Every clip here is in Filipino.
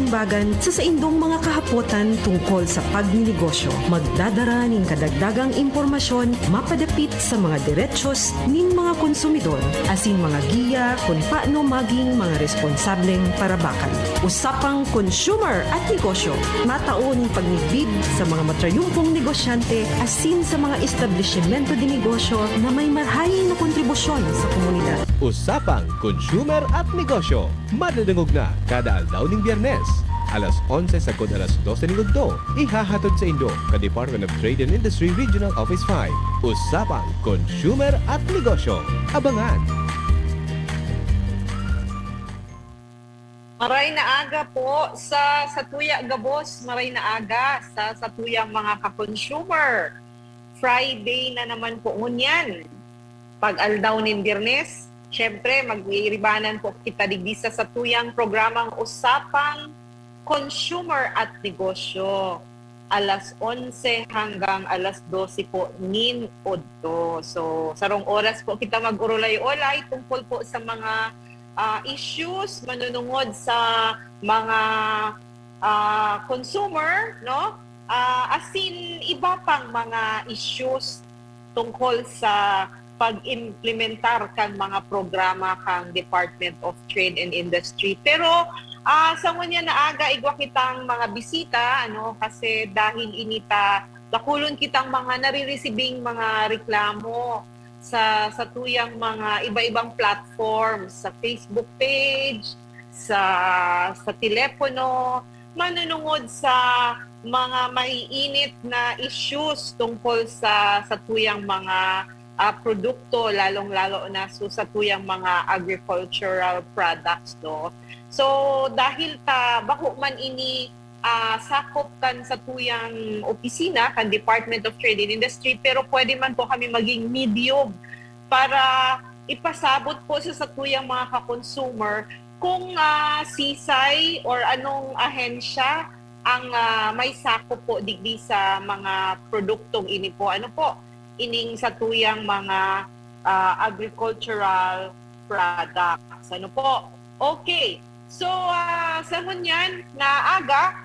imbagan sa indong mga kahapotan tungkol sa pagninegosyo. Magdadara ning kadagdagang impormasyon mapadapit sa mga diretsos ning mga konsumidor asin mga giya kung paano maging mga responsableng parabakan. Usapang consumer at negosyo. Mataon pagnibid sa mga matrayumpong negosyante asin sa mga establishmento di negosyo na may marhaing na kontribusyon sa komunidad. Usapang Consumer at Negosyo. Madadangog na kada aldaw ning Biyernes. Alas 11 sagod alas 12 ning udto. Ihahatod sa Indo ka Department of Trade and Industry Regional Office 5. Usapang Consumer at Negosyo. Abangan! Maray na aga po sa Tuya Gabos, maray na aga sa Tuyang mga ka-consumer. Friday na naman po ngunyan. Pag aldaw ning Biyernes, syempre mag-iiribanan po kita digdi sa Tuyang programang Usapang Consumer at Negosyo. Alas 11 hanggang alas 12 po nin udto. So sarong oras po kita mag-urulay-ulay tungkol po sa mga issues manunungod sa mga consumer, no? Asin iba pang mga issues tungkol sa pag-implementar kang mga programa kang Department of Trade and Industry. Pero sa ngunya na aga igwa kitang mga bisita, ano, kasi dahil inita dakulon kitang mga nare-receiving mga reklamo sa tuyang mga iba-ibang platforms, sa Facebook page, sa telepono, manunungod sa mga maiinit na issues tungkol sa tuyang mga produkto, lalong-lalo na sa tuyang mga agricultural products, no? So dahil bako man ini sakop kan sa tuyang opisina kan Department of Trade and Industry, pero pwede man po kami maging medium para ipasabot po sa tuyang mga ka-consumer kung sisay or anong ahensya ang may sakop po digdi sa mga produktong ini po. Ano po? Ining sa tuyang mga agricultural products. Ano po? Okay. So, sa ngunyan na aga,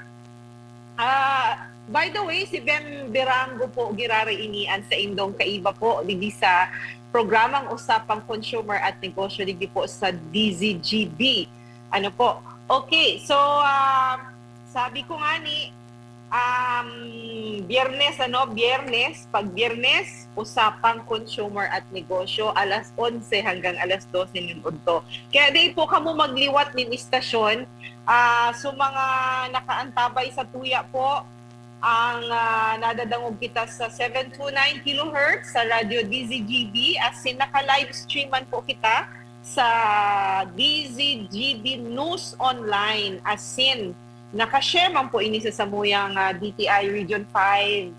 by the way, si Bem Birango po girare inian sa indong kaiba po digdi sa programang Usapang Consumer at Negosyo digdi po sa DZGB. Ano po? Okay, so sabi ko nga ni Biyernes, pag Biyernes, Usapang Consumer at Negosyo, alas 11 hanggang alas 12 ng udto. Kaya di po kamo magliwat nin istasyon. So mga nakaantabay sa tuya po, ang nadadangog kita sa 729 kHz sa Radio DZGB, as in naka-live streaman po kita sa DZGB News Online, as in nakashare man po ini sa samuyang DTI Region 5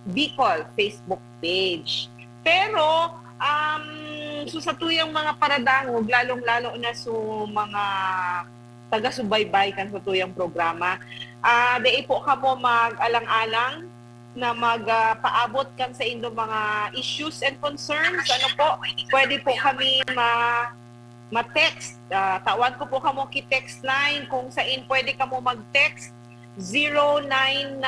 Bicol Facebook page. Pero so sa tuyang mga paradangog, lalong-lalo na so mga taga-subaybay kan sa tuyang programa, dai po kamo mag-alang-alang na magpaabot kan sa inyong mga issues and concerns. Ano po, pwede po kami ma-text. Tawan ko po kamo ki-text line kung saan pwede kamo mag-text 099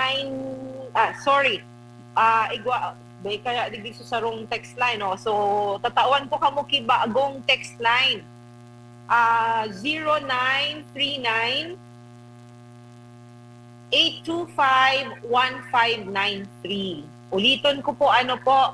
igwa bay kaya digdi sa sarong text line, no? So tatawan ko kamo ki bagong text line 0939 825-1593. Uliton ko po, ano po,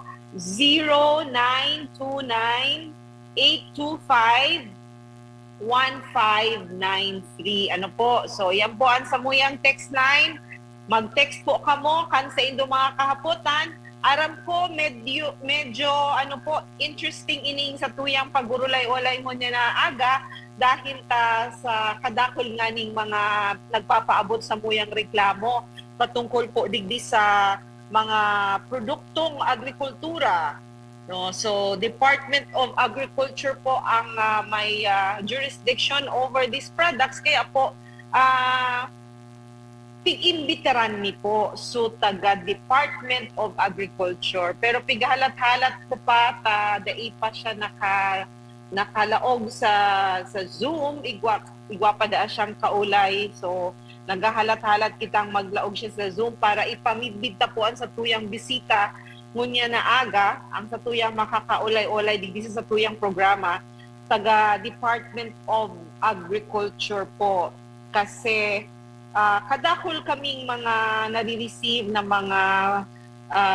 0929-825-1593. Ano po, so yan po ang samuyang text line. Mag-text po kamo kan sa inyong mga kahapotan. Aram ko, medyo ano po, interesting ining sa tuyang pagurulay-ulay mo niya na aga dahil sa kadakol nga ning mga nagpapaabot sa muyang reklamo patungkol po digdi sa mga produktong agrikultura. No? So, Department of Agriculture po ang may jurisdiction over these products. Kaya po, pig-imbitaran ni po so taga Department of Agriculture. Pero pigahalat-halat ko pa, dai pa siya nakalaog sa Zoom, igwa igwa pa daa siyang kaulay. So nagahalat-halat kitang maglaog siya sa Zoom para ipamidbid tapuan sa tuyang bisita ngunya na aga ang sa tuyang makakaulay-ulay digdi sa tuyang programa taga Department of Agriculture po. Kasi kadakol kaming mga nare-receive na mga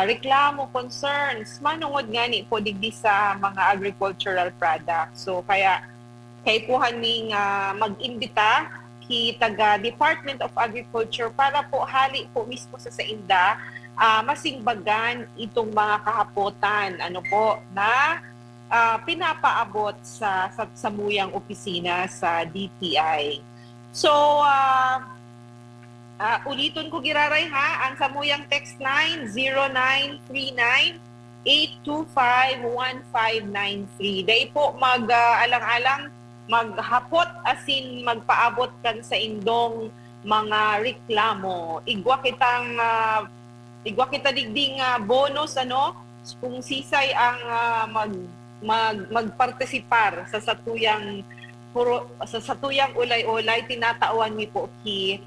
reklamo, concerns, manungod gani po digdi sa mga agricultural products. So kaya kuhan ning mag-imbita ki taga Department of Agriculture para po hali po mismo sa inda masingbagan itong mga kahapotan ano po na pinapaabot sa samuyang opisina sa DTI. So ulitin ko giraray ha, ang samuyang text line 0939-825-1593. Dahil po mag-alang-alang maghapot asin magpaabot kan sa indong mga reklamo. Igwa kita digding bonus ano kung sisay ang magpartisipar sa satuyang ulay-ulay tinatawan mi po ki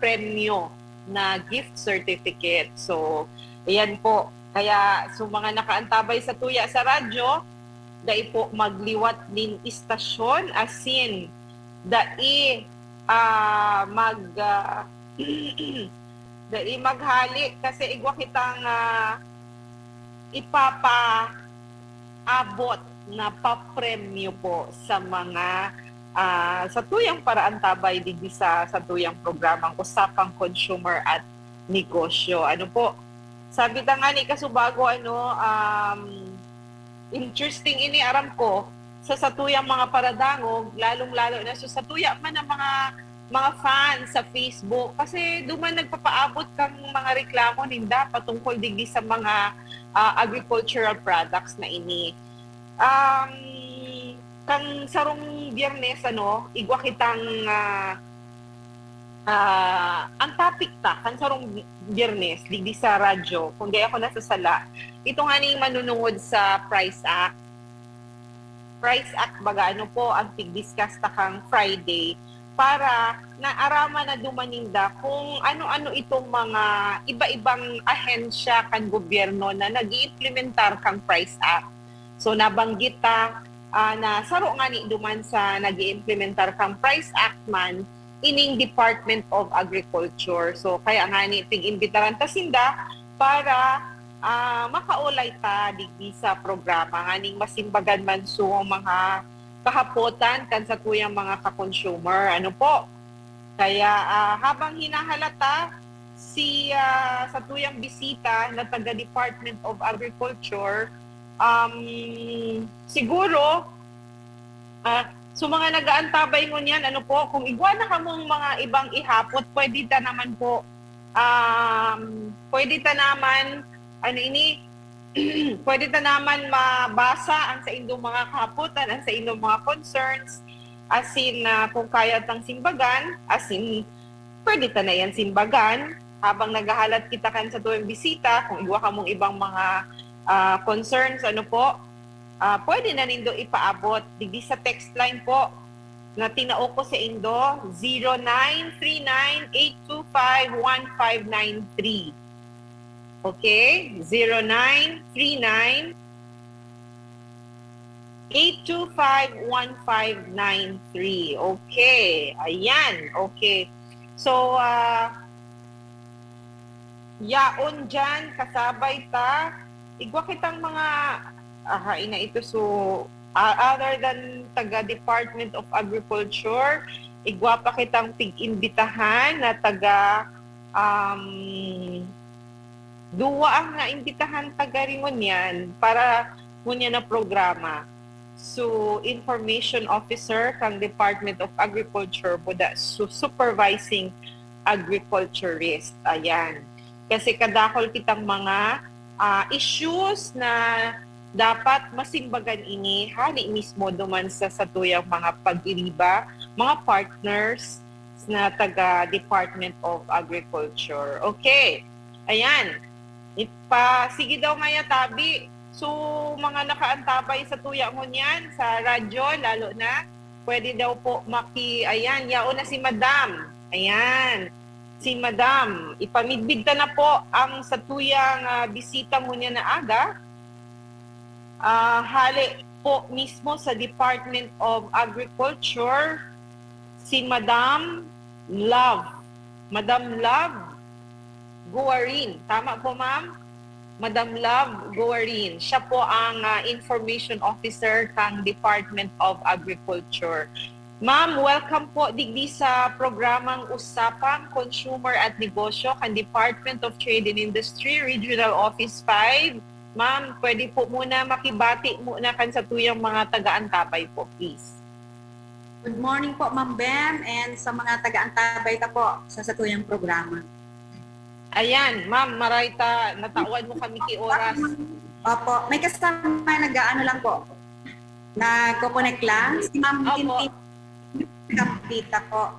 premyo na gift certificate. So ayan po, kaya mga nakaantabay sa tuya sa radyo dai po magliwat din istasyon asin dai dai maghali kasi igwa kitang ipapaabot na papremyo po sa mga sa tuyang paraan tabay digdi sa tuyang programang Usapang Consumer at Negosyo. Ano po? Sabi ta nga ni kasubago interesting ini aram ko sa tuyang mga paradangog lalong-lalo na sa tuya man ang mga fans sa Facebook kasi duman nagpapaabot kang mga reklamo ninda patungkol digdi sa mga agricultural products na ini. Kang sarong Biyernes igwa kitang ang topic ta kan sarong Biyernes digdi sa radyo kung di ako nasa sala ito nga ning manunungod sa Price Act baga po ang tig-discuss ta kang Friday para naarama na dumaninda kung ano-ano itong mga iba-ibang ahensya kan gobyerno na nag-iimplementar kang Price Act. So nabanggit ta na saro nga ni duman sa nag-iimplementar kang Price Act man ining Department of Agriculture. So kaya nga ni tig-imbitaran ta sinda para makaulay ta digdi sa programa nga ning masimbagan man so mga kahapotan kan sa tuyang mga ka-consumer. Ano po? Kaya habang hinahalata sa tuyang bisita na taga Department of Agriculture, siguro so mga nagaantabay mo niyan, ano po, kung igwa na kamong mga ibang ihapot, pwede ta naman pwede ta naman mabasa ang sa indong mga kahapotan, ang sa indong mga concerns, asin kung kaya tang simbagan, asin pwede ta na yan simbagan, habang naghahalat kita kan sa tuwing bisita, kung igwa ka mong ibang mga concerns, ano po, pwede na nindo ipaabot. Digdi sa text line po, na tinao ko sa indo, 0939-825-1593. Okay? 0939-825-1593. Okay. Ayan. Okay. So, yaon dyan, kasabay ta. Igwa kitang mga, ina ito. So, other than taga Department of Agriculture, igwa pa kitang tig-imbitahan na taga, duwa ang naimbitahan taga ringon yan para ngunyan na programa. So, Information Officer kang Department of Agriculture buda supervising agriculturist. Ayan. Kasi kadakol kitang mga issues na dapat masimbagan ini hali mismo duman sa satuyang mga pag-iriba, mga partners na taga Department of Agriculture. Okay. Ayan. Sige daw nga tabi. So, mga nakaantabay sa tuya mo niyan, sa radyo, lalo na, pwede daw po ayan, yaon na si Madam. Ayan, si Madam. Ipamidbid ta na po ang satuyang bisita mo niya na aga. Hali po mismo sa Department of Agriculture, si Madam Love. Madam Love Guarin. Tama po, ma'am? Madam Love Guarin. Siya po ang Information Officer ng Department of Agriculture. Ma'am, welcome po digdi sa programang Usapang Consumer at Negosyo kan Department of Trade and Industry, Regional Office 5. Ma'am, pwede po muna makibati muna kan sa tuyang mga taga-antabay po, please. Good morning po, Ma'am Bem, and sa mga taga-antabay ta po sa satuyang programa. Ayan, ma'am, marayta, natawan mo kami ki oras. Opo, may kasama nag-ano lang po. Nagko-connect lang. Si Ma'am Opo. Tintin Kapita po.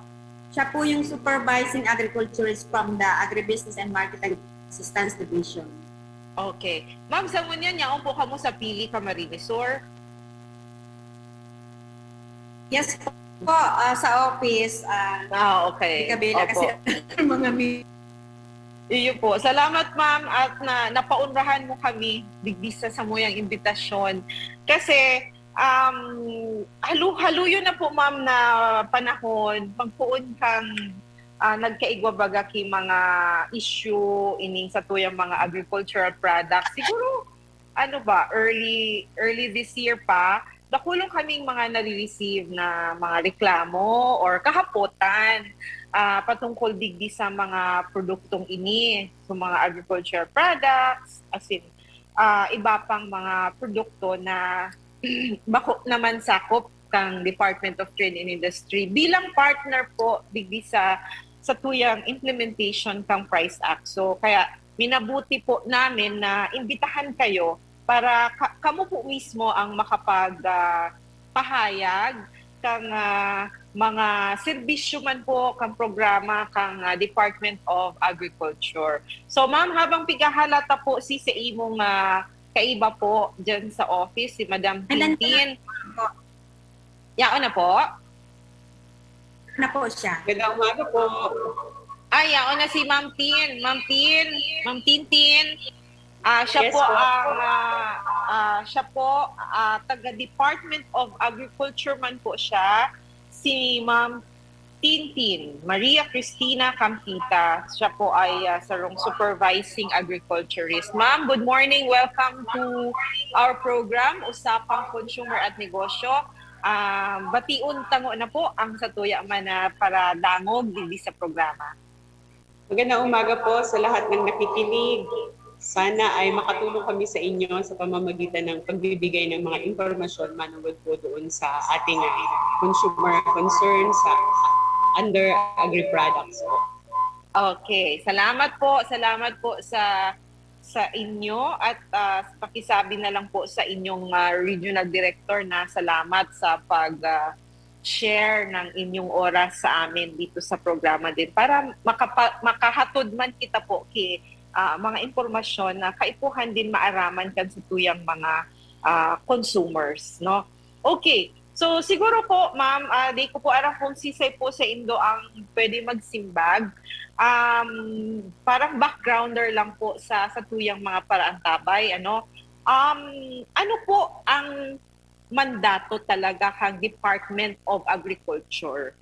Siya po yung supervising agriculturist from the Agribusiness and Market Assistance Division. Okay. Ma'am, sa mo niyan, yaon po ka mo sa Pili Camarinesor. Yes po, sa office. Okay. Kabila Opo. kasi mga Iyo po. Salamat, ma'am, at napaunrahan mo kami digdisa sa moyang imbitasyon. Kasi halu-haluyo na po, ma'am, na panahon pagpuon kang nagkaigwabaga ki mga issue ining sa tuyang mga agricultural products. Siguro early this year pa, dakulong kaming mga nare-receive na mga reklamo or kahapotan patungkol digdi sa mga produktong ini, sa mga agricultural products, as in iba pang mga produkto na bako naman sakop kang Department of Trade and Industry bilang partner po digdi sa tuyang implementation kang Price Act. So kaya minabuti po namin na imbitahan kayo para kamo po mismo ang pahayag kang mga serbisyo man po kang programa kang Department of Agriculture. So ma'am, habang pigahalata po sa imong kaiba po dyan sa office, si Madam Tintin. Yao na po? na po siya. Magandang umaga po. Ay, yao na si Ma'am Tin. Ma'am Tintin. Siya Yes po po. taga Department of Agriculture man po siya. Si Ma'am Tintin, Maria Cristina Campita. Siya po ay sarong supervising agriculturist. Ma'am, good morning. Welcome to our program, Usapang Consumer at Negosyo. Batiun tango na po ang satuya man para dangog dili sa programa. Magandang umaga po sa lahat ng nakikinig. Sana ay makatulong kami sa inyo sa pamamagitan ng pagbibigay ng mga impormasyon manungkol po doon sa ating consumer concerns sa under agri-products po. Okay, salamat po sa inyo at pakisabi na lang po sa inyong regional director na salamat sa pag-share ng inyong oras sa amin dito sa programa din para makahatod man kita po ki mga impormasyon na kaipuhan din maaraman kan sa tuyang mga consumers, no? Okay. So siguro po, ma'am, di ko po alam kung sisay po sa Indo ang pwede magsimbag. Parang backgrounder lang po sa tuyang mga paraantabay, ano? Ano po ang mandato talaga kang Department of Agriculture?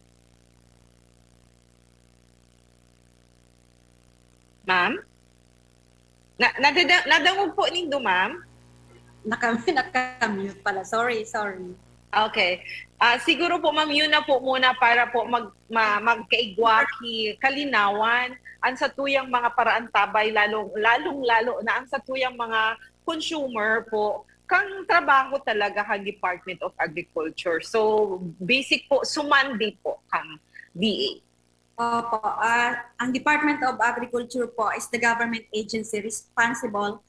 Ma'am? Nadangog po nindo, ma'am? Nakamute pala. Sorry. Okay. Siguro po, ma'am, yun na po muna para po magkaigwa kalinawan ang satuyang mga paraantabay, lalong-lalo na ang satuyang mga consumer po, kang trabaho talaga kang Department of Agriculture. So, basic po, sumandi po kang DA. Opo, ang Department of Agriculture po is the government agency responsible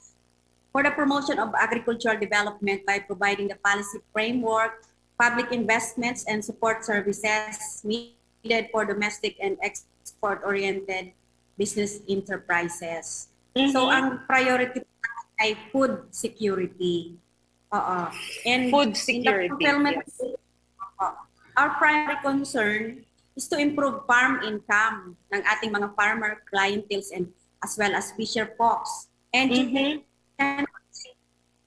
for the promotion of agricultural development by providing the policy framework, public investments, and support services needed for domestic and export-oriented business enterprises. Mhm. So, ang priority ay food security. Oo. And Food security, in the fulfillment, yes. our primary concern is to improve farm income ng ating mga farmer clientele and as well as fisher folks and Mhm. generate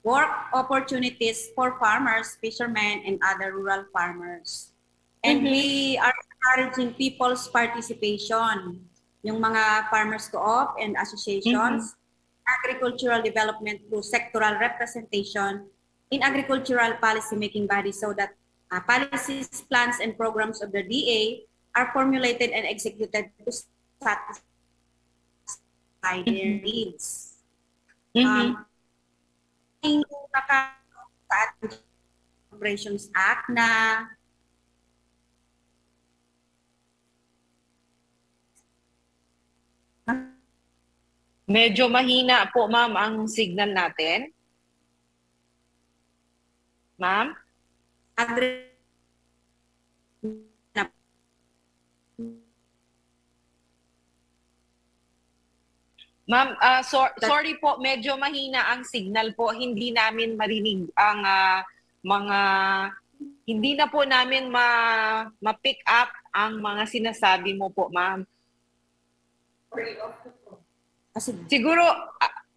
work opportunities for farmers, fishermen, and other rural farmers. And we are encouraging people's participation, yung mga farmers co-op and associations, agricultural development through sectoral representation in agricultural policy-making bodies so that policies, plans, and programs of the DA are formulated and executed to satisfy their needs. Yung sa ating Operations Act na Medyo mahina po, ma'am, ang signal natin. Ma'am? agri- Ma'am, sorry po, medyo mahina ang signal po. Hindi namin marinig ang mga, hindi na po namin ma-pick up ang mga sinasabi mo po, ma'am. kasi Siguro,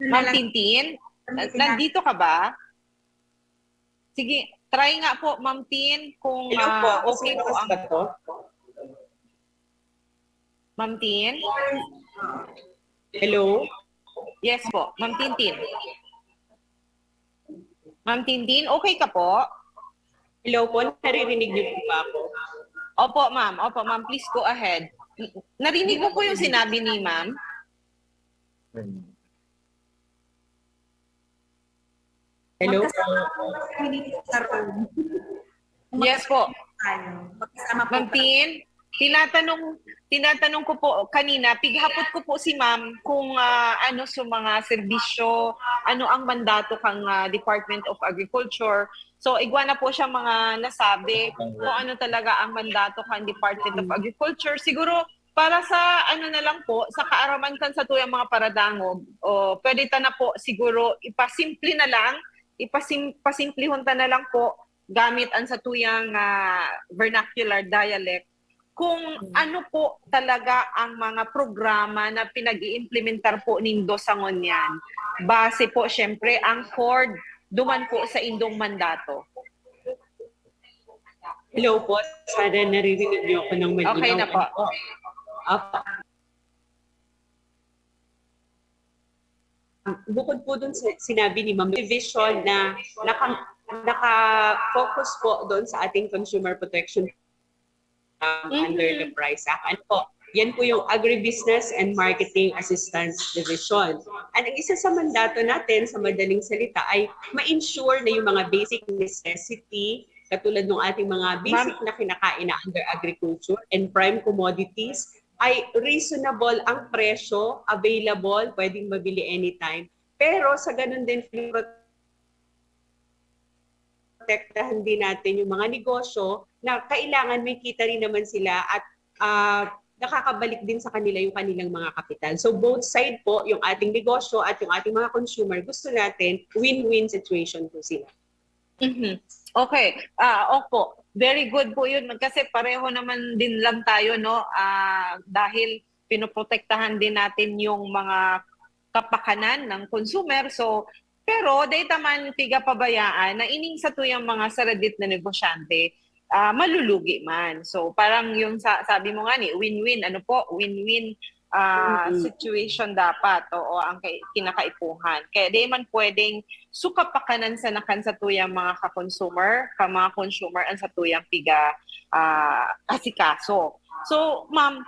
Ma'am Tintin, nandito ka ba? Sige, try nga po, Ma'am Tin, kung Hello po, okay po ang... ba to? Ma'am Tin? Hello? Yes po, Ma'am Tintin. Ma'am Tintin, okay ka po? Hello po, naririnig niyo po ba ako? Opo, ma'am. Opo, ma'am. Please go ahead. Narinig mo po yung sinabi ni ma'am? Hello po. sa room. Yes po. Magkasama po. Ma'am Tin, tinatanong ko po kanina, pighapot ko po si ma'am kung ano sa mga serbisyo, ano ang mandato kang Department of Agriculture. So, igwa na po siya mga nasabi kung ano talaga ang mandato kang Department of Agriculture. Siguro, para sa ano na lang po, sa kaaraman kan sa tuyang mga paradangog, pwede ta na po siguro ipasimple na lang, pasimplihon ta na lang po gamit ang sa tuyang vernacular dialect kung ano po talaga ang mga programa na pinag-iimplementar po nindo sa ngonyan. Base po syempre ang cord duman po sa indong mandato. Hello po, sana naririnig niyo ako ng malinaw. Okay na po. Bukod po dun sa sinabi ni Ma'am, vision na naka-focus po doon sa ating consumer protection under the Price Act. Ano po? Yan po yung Agribusiness and Marketing Assistance Division. At ang isa sa mandato natin, sa madaling salita, ay ma-ensure na yung mga basic necessity, katulad ng ating mga basic na kinakain na under agriculture and prime commodities, ay reasonable ang presyo, available, pwedeng mabili anytime. Pero sa ganun din, protektahan din natin yung mga negosyo na kailangan may kita rin naman sila at nakakabalik din sa kanila yung kanilang mga kapital. So both side po, yung ating negosyo at yung ating mga consumer, gusto natin win-win situation po sila. Okay. Opo. Very good po yun. Kasi pareho naman din lang tayo, no? Dahil pinoprotektahan din natin yung mga kapakanan ng consumer. So, pero data man tiga pabayaan na ining sa tuyang mga saradit na negosyante, malulugi man. So parang yung sabi mo nga ni, win-win, ano po, win-win situation dapat, o ang kinakaipuhan. Kaya di man pwedeng sukapakanan sa nakan sa tuyang mga ka-consumer, mga consumer ang sa tuyang piga asikaso. So ma'am,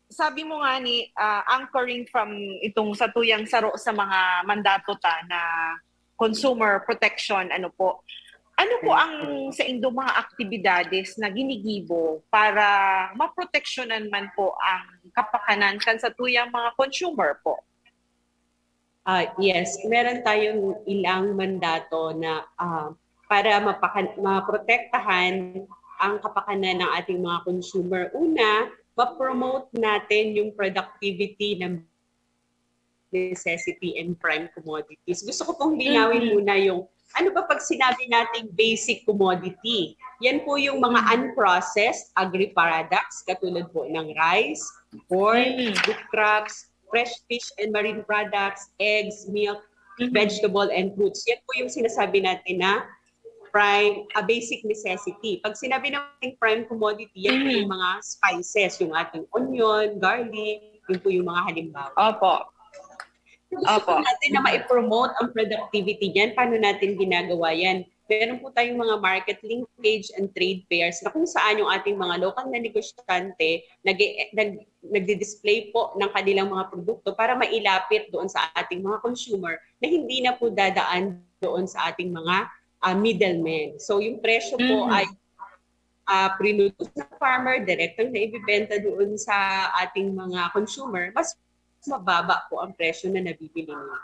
sabi mo nga ni, anchoring from itong sa tuyang saro sa mga mandato ta na consumer protection, ano po, ano po ang sa indong mga aktibidades na ginigibo para maproteksyonan man po ang kapakanan kan sa tuyang mga consumer po? Yes, meron tayong ilang mandato na para maprotektahan ang kapakanan ng ating mga consumer. Una, ma-promote natin yung productivity ng necessity and prime commodities. Gusto ko pong linawin muna yung Ano ba pag sinabi nating basic commodity? Yan po yung mga unprocessed agri-products katulad po ng rice, corn, food crops, fresh fish and marine products, eggs, milk, vegetable and fruits. Yan po yung sinasabi natin na basic necessity. Pag sinabi natin prime commodity, yan po yung mga spices, yung ating onion, garlic, yun po yung mga halimbawa. Opo. Gusto po natin na ma-promote ang productivity niyan. Paano natin ginagawa yan? Meron po tayong mga market linkage and trade fairs na kung saan yung ating mga local na negosyante nagdi-display po ng kanilang mga produkto para mailapit doon sa ating mga consumer na hindi na po dadaan doon sa ating mga middlemen. So yung presyo po ay prinutos ng farmer, direktang na ibibenta doon sa ating mga consumer, mas mababa po ang presyo na nabibili nila.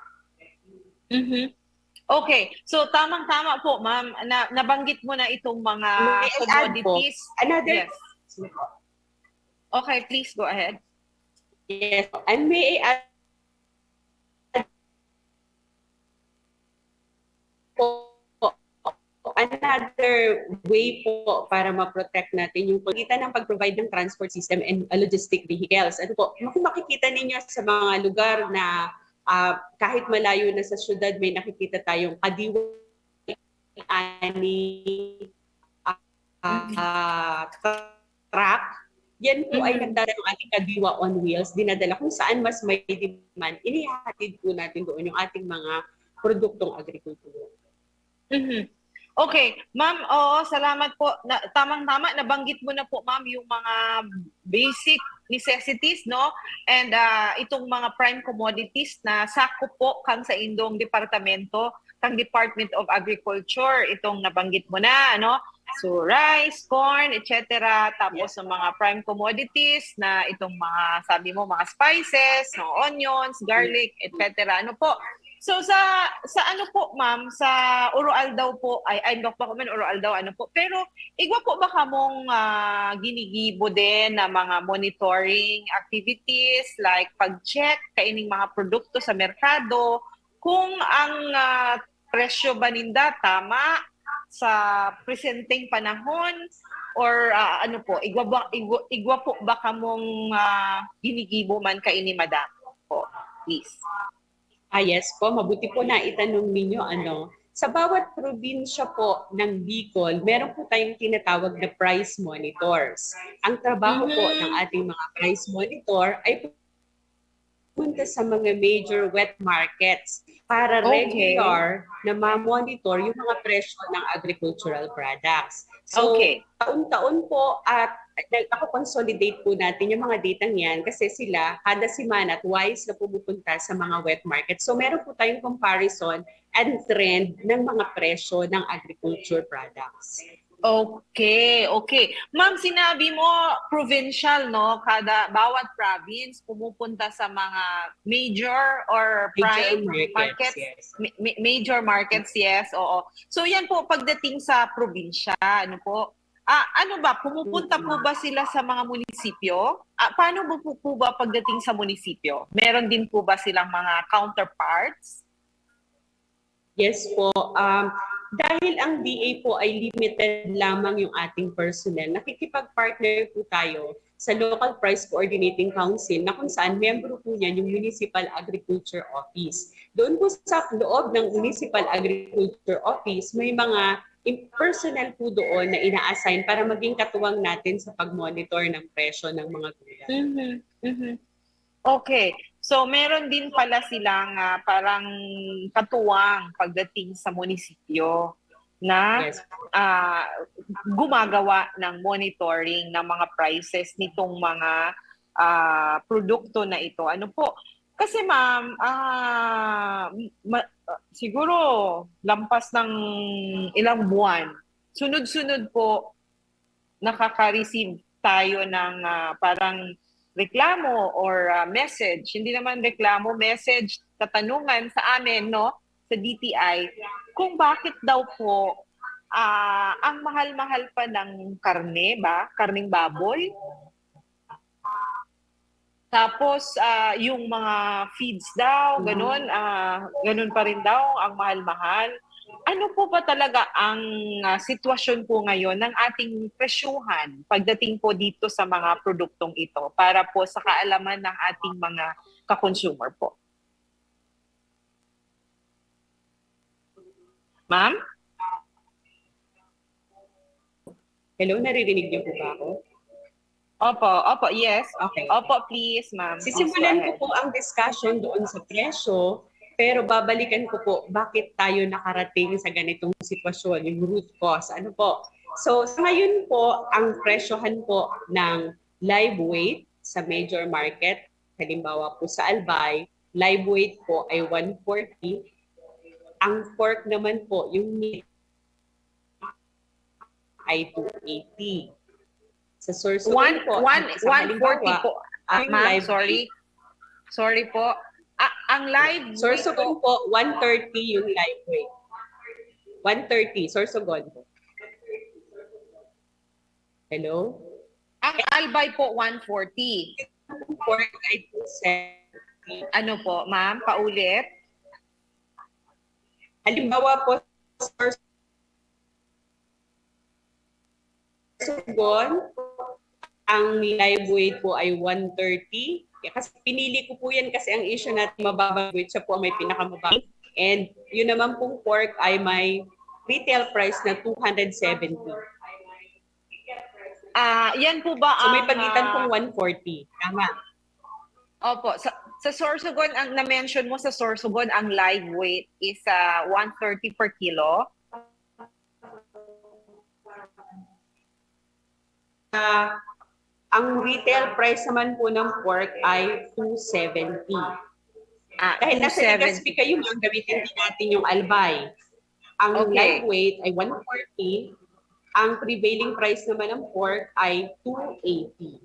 Okay. So, tamang-tama po, ma'am. Nabanggit mo na itong mga May I add po, commodities. another, Yes. Okay, please go ahead. yes, and may I add po, another way po para ma-protect natin yung pagitan ng pag-provide ng transport system and logistic vehicles. Ano po, kung makikita ninyo sa mga lugar na kahit malayo na sa syudad, may nakikita tayong kadiwa truck. Yan po ay nagdadala ng ating kadiwa on wheels, dinadala kung saan mas may demand. Inihatid po natin doon yung ating mga produktong agrikultura. Okay, ma'am, salamat po. Tamang-tama, nabanggit mo na po, ma'am, yung mga basic necessities, no? And itong mga prime commodities na sakop po kang sa indong departamento, kang Department of Agriculture, itong nabanggit mo na, no? So, rice, corn, etc. Tapos yung mga prime commodities na itong mga, sabi mo, mga spices, no? Onions, garlic, etc. Ano po? So sa ano po ma'am, sa Oroaldaw po, ay baka pa man Oroaldaw ano po, pero igwa po ba kamong ginigibo din na mga monitoring activities like pag-check kaining mga produkto sa merkado kung ang presyo ba ninda tama sa presenteng panahon or ano po, igwa po ba kamong ginigibo man kaini madam po, please. Yes po, mabuti po na itanong ninyo sa bawat probinsya po ng Bicol, meron po tayong tinatawag na price monitors. Ang trabaho po ng ating mga price monitor ay punta sa mga major wet markets para regular na ma-monitor yung mga presyo ng agricultural products. So, taon-taon po at nako-consolidate po natin yung mga data niyan kasi sila kada semana twice na pumupunta sa mga wet market. So meron po tayong comparison and trend ng mga presyo ng agriculture products. Okay. Ma'am, sinabi mo provincial, no? Bawat province pumupunta sa mga major or prime markets. Yes. Major markets, yes. Oo. So yan po pagdating sa probinsya, ano po? Ano ba, pumupunta po ba sila sa mga munisipyo? Paano po ba pagdating sa munisipyo? Meron din po ba silang mga counterparts? Yes po. Dahil ang DA po ay limited lamang yung ating personnel, nakikipag-partner po tayo sa Local Price Coordinating Council na kung saan membro po niyan yung Municipal Agriculture Office. Doon po sa loob ng Municipal Agriculture Office, may mga personnel po doon na ina-assign para maging katuwang natin sa pag-monitor ng presyo ng mga gulay. Okay. So, meron din pala silang parang katuwang pagdating sa munisipyo na gumagawa ng monitoring ng mga prices nitong mga produkto na ito. Ano po? Kasi ma'am, siguro lampas ng ilang buwan, sunod-sunod po nakaka-receive tayo ng parang reklamo or message. Hindi naman reklamo, message, katanungan sa amin, no? Sa DTI, kung bakit daw po ang mahal-mahal pa ng karne ba? Karning baboy? Tapos, yung mga feeds daw, ganun pa rin daw, ang mahal-mahal. ano po ba talaga ang sitwasyon po ngayon ng ating presyuhan pagdating po dito sa mga produktong ito para po sa kaalaman ng ating mga ka-consumer po? Ma'am? Hello, naririnig niyo po ba ako? Opo, yes. Okay. Opo, please, ma'am. Please Sisimulan go ko ahead. po ang discussion doon sa presyo, pero babalikan ko po bakit tayo nakarating sa ganitong sitwasyon, yung root cause. Ano po? So, sa ngayon po, ang presyohan po ng live weight sa major market, halimbawa po sa Albay, live weight po ay 140. Ang pork naman po, yung meat ay 280. Sa Sorsogon po, sa 140 halimbawa, po. ang Ma'am, live sorry po. Ang live Sorsogon po, 130 yung live weight. 130, Sorsogon po. Hello? ang albay po 140. Pork ay 270. Ano po, ma'am? Paulit? Halimbawa po, Sorsogon, ang live weight po ay 130. Kasi pinili ko po yan kasi ang issue natin mababang weight, siya po ang may pinakamababa. And yun naman pong pork ay may retail price na 270. Yan po ba So ang... may pagitan pong 140. Tama. Opo, sa Sorsogon, ang na-mention mo sa Sorsogon, ang live weight is 130 per kilo. Ang retail price naman po ng pork ay 270. Dahil nasa 270. Legazpi kayo, ma'am, gamitin din natin yung albay. Ang Okay. live weight ay 140. Ang prevailing price naman ng pork ay 280.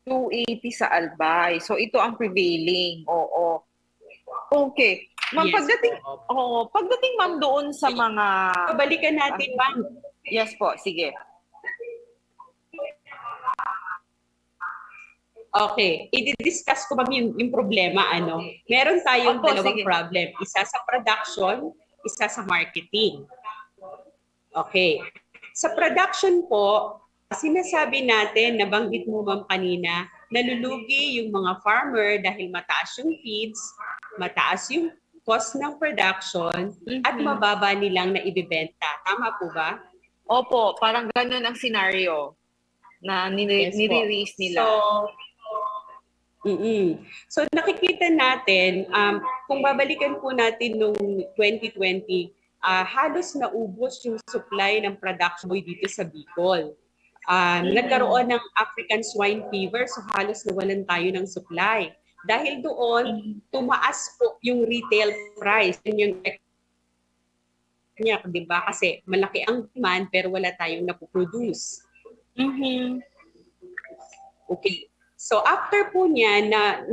280 sa albay. So ito ang prevailing. Oo. Okay. Ma'am, Yes, pagdating ma'am doon sa mga... Balikan natin, ma'am. Yes po, sige. Okay, i-discuss ko ma'am yung problema. Meron tayong Opo, dalawang sige. problem. Isa sa production, isa sa marketing. Okay. Sa production po, sinasabi natin, nabanggit mo ma'am kanina, nalulugi yung mga farmer dahil mataas yung feeds, mataas yung cost ng production, at mababa nilang na ibibenta. Tama po ba? Opo, parang ganun ang scenario na Yes po. nire-raise nila. So nakikita natin, kung babalikan po natin nung 2020, halos naubos yung supply ng production dito sa Bicol. Nagkaroon ng African swine fever, so halos nawalan tayo ng supply. Dahil doon, tumaas po yung retail price. Yun yung niya, di ba? Kasi malaki ang demand pero wala tayong napoproduce. Okay. So after po niya na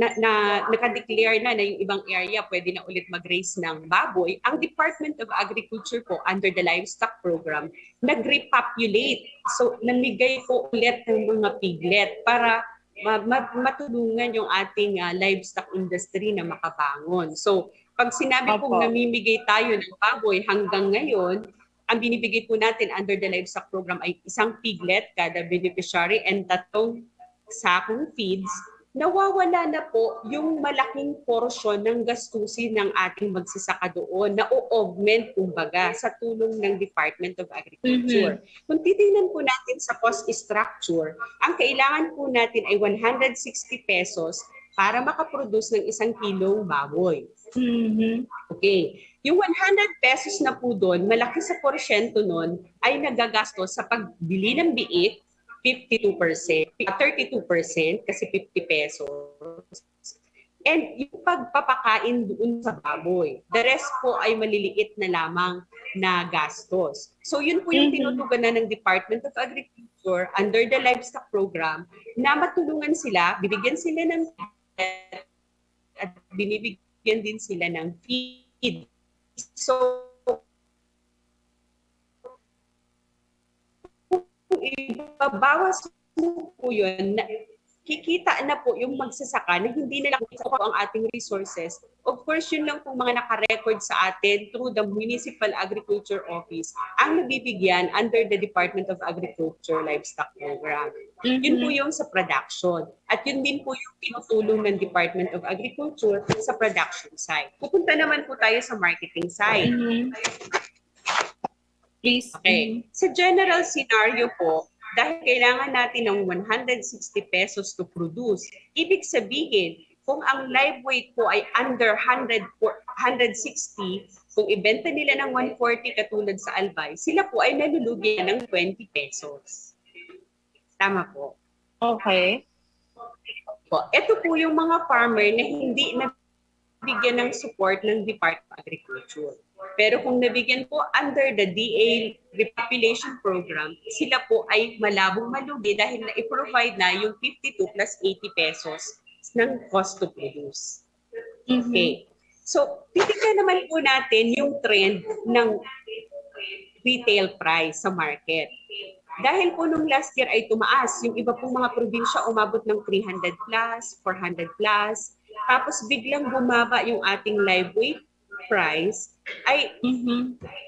naka-declare na yung ibang area pwede na ulit mag-raise ng baboy, ang Department of Agriculture po under the livestock program nag-repopulate. So namigay po ulit ng mga piglet para matulungan yung ating livestock industry na makabangon. So pag sinabi Opo. pong namimigay tayo ng baboy hanggang ngayon, ang binibigay po natin under the livestock program ay isang piglet kada beneficiary and 3 sakong feeds, nawawala na po yung malaking porsyon ng gastusin ng ating magsasaka doon na o-augment kumbaga sa tulong ng Department of Agriculture. Kung titingnan po natin sa cost structure, ang kailangan po natin ay 160 pesos para makaproduce ng 1 kilong baboy. Okay. Yung 100 pesos na po doon, malaki sa porsyento noon ay nagagastos sa pagbili ng biik, 52%, 32% kasi 50 pesos. And yung pagpapakain doon sa baboy, the rest po ay maliliit na lamang na gastos. So yun po yung tinutugan na ng Department of Agriculture under the livestock program na matulungan sila, bibigyan sila ng at binibigyan din sila ng feed. So ibabawas po yun, kikita na po yung magsasaka na hindi na lang po ang ating resources of Of course, yun lang pong mga nakarecord sa atin through the Municipal Agriculture Office ang nabibigyan under the Department of Agriculture Livestock Program. Yun po yung sa production. At yun din po yung tinutulong ng Department of Agriculture sa production side. Pupunta naman po tayo sa marketing side. Please. Okay. Sa general scenario po, dahil kailangan natin ng 160 pesos to produce, ibig sabihin, kung ang live weight po ay under 160, kung ibenta nila ng 140 katulad sa Albay, sila po ay nalulugi ng 20 pesos. Tama po. Okay. Ito po yung mga farmer na hindi nabigyan ng support ng Department of Agriculture. Pero kung nabigyan po under the DA Repopulation Program, sila po ay malabong malugi dahil na-provide na yung 52 plus 80 pesos ng cost to produce. Okay. So, titignan naman po natin yung trend ng retail price sa market. Dahil po nung last year ay tumaas, yung iba pong mga probinsya umabot ng 300 plus, 400 plus, tapos biglang bumaba yung ating live weight price, ay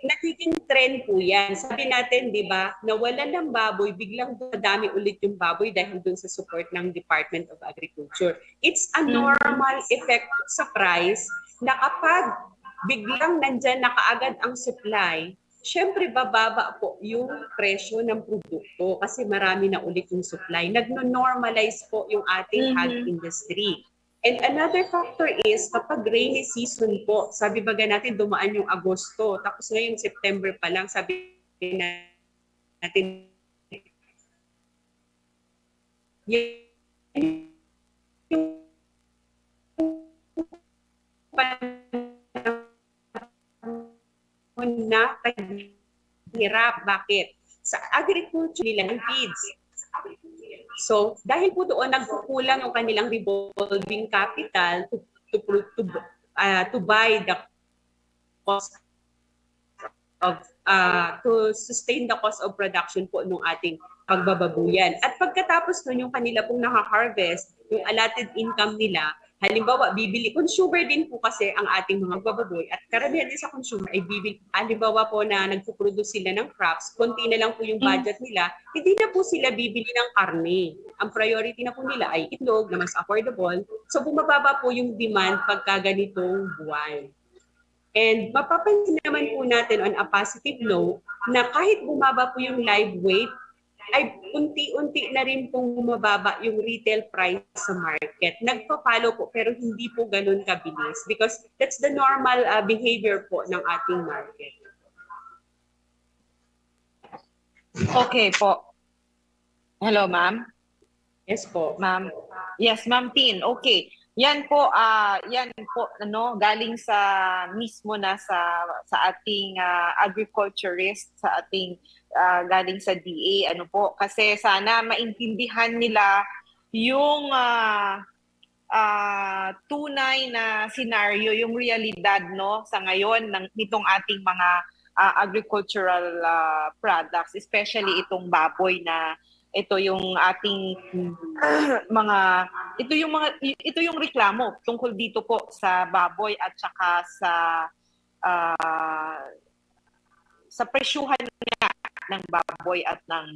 nagiging trend po yan. Sabi natin, di ba, nawalan ng baboy, biglang dadami ulit yung baboy dahil dun sa support ng Department of Agriculture. It's a normal effect sa price na kapag biglang nandyan na kaagad ang supply, syempre bababa po yung presyo ng produkto kasi marami na ulit yung supply. Nagno-normalize po yung ating ag industry. And another factor is kapag rainy season po, sabi baga natin dumaan yung Agosto, tapos ngayon September pa lang, sabi natin yung panahon na hirap. Bakit? Sa agriculture nila ng feeds. So, dahil po doon nagkukulang yung kanilang revolving capital to buy the cost of to sustain the cost of production po ng ating pagbababuyan. At pagkatapos nun yung kanila pong naka-harvest, yung allotted income nila, halimbawa bibili, consumer din po kasi ang ating mga bababoy at karamihan din sa consumer ay bibili. Halimbawa po na nagpo-produce sila ng crops, konti na lang po yung budget nila, hindi na po sila bibili ng karne. Ang priority na po nila ay itlog na mas affordable. So bumababa po yung demand pagka ganitong buwan. And mapapansin naman po natin on a positive note na kahit bumaba po yung live weight, ay unti-unti na rin pong bumababa yung retail price sa market. Nagpa-follow po pero hindi po ganun kabilis because that's the normal behavior po ng ating market. Okay po. Hello, ma'am. Yes po. Ma'am. Yes, Ma'am Tin. Okay. Yan po ano galing sa mismo na sa ating agriculturist, sa ating galing sa DA ano po kasi sana maintindihan nila yung tunay na scenario, yung realidad no sa ngayon nitong ating mga agricultural products, especially itong baboy na ito yung ating ito yung reklamo tungkol dito po sa baboy at saka sa presyuhan nga ng baboy at ng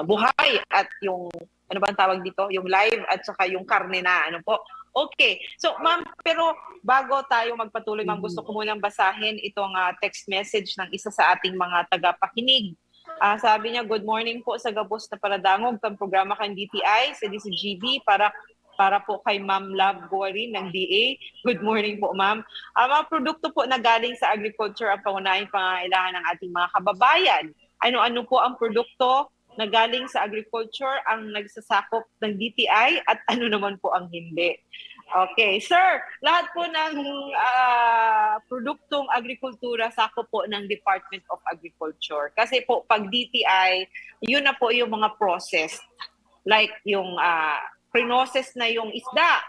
buhay at yung ano ba ang tawag dito, yung live at saka yung karne na ano po. Okay. So ma'am, pero bago tayo magpatuloy, ma'am, gusto ko munang basahin itong text message ng isa sa ating mga tagapakinig. Sabi niya, good morning po sa gabos na paradangog ng programa kang DTI sa DCGB para po kay Ma'am Love Gorin ng DA. Good morning po, ma'am. Mga produkto po na galing sa agriculture ang pangunahing pangangailangan ng ating mga kababayan. Ano-ano po ang produkto na galing sa agriculture ang nagsasakop ng DTI at ano naman po ang hindi? Okay, sir, lahat po ng produktong agrikultura sakop po ng Department of Agriculture. Kasi po pag DTI, yun na po yung mga process. Like yung pre-process na yung isda,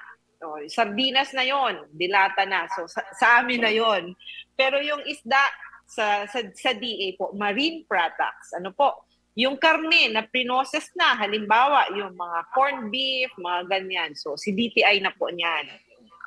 sardinas na yon, dilata na. So sa amin na yon. Pero yung isda sa DA po, marine products, ano po, yung karne na pre-process na, halimbawa, yung mga corned beef, mga ganyan. So, si DTI na po niyan.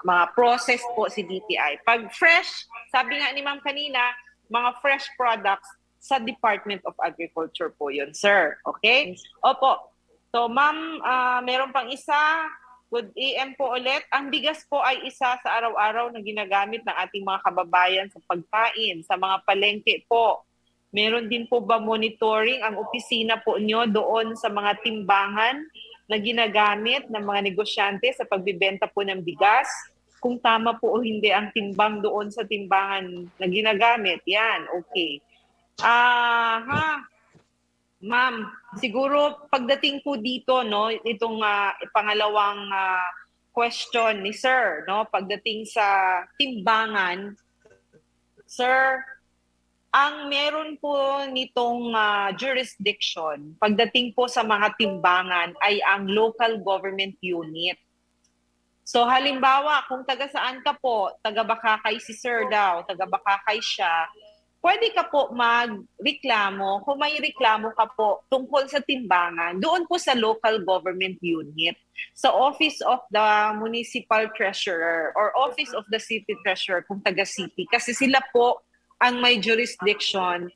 mga process po si DTI. Pag fresh, sabi nga ni Ma'am kanina, mga fresh products sa Department of Agriculture po yun, sir. Okay? Opo. So, Ma'am, meron pang isa. Good AM po ulit. Ang bigas po ay isa sa araw-araw na ginagamit ng ating mga kababayan sa pagkain, sa mga palengke po. Meron din po ba monitoring ang opisina po nyo doon sa mga timbangan na ginagamit ng mga negosyante sa pagbibenta po ng bigas? Kung tama po o hindi ang timbang doon sa timbangan na ginagamit. Yan, okay. Ma'am, siguro pagdating po dito, no, itong pangalawang question ni Sir, no, pagdating sa timbangan, Sir, ang meron po nitong jurisdiction, pagdating po sa mga timbangan ay ang local government unit. So halimbawa, kung taga saan ka po, taga Bakakay si Sir daw, taga Bakakay siya, pwede ka po magreklamo, kung may reklamo ka po tungkol sa timbangan, doon po sa local government unit, sa Office of the Municipal Treasurer or Office of the City Treasurer kung taga-city. Kasi sila po ang may jurisdiction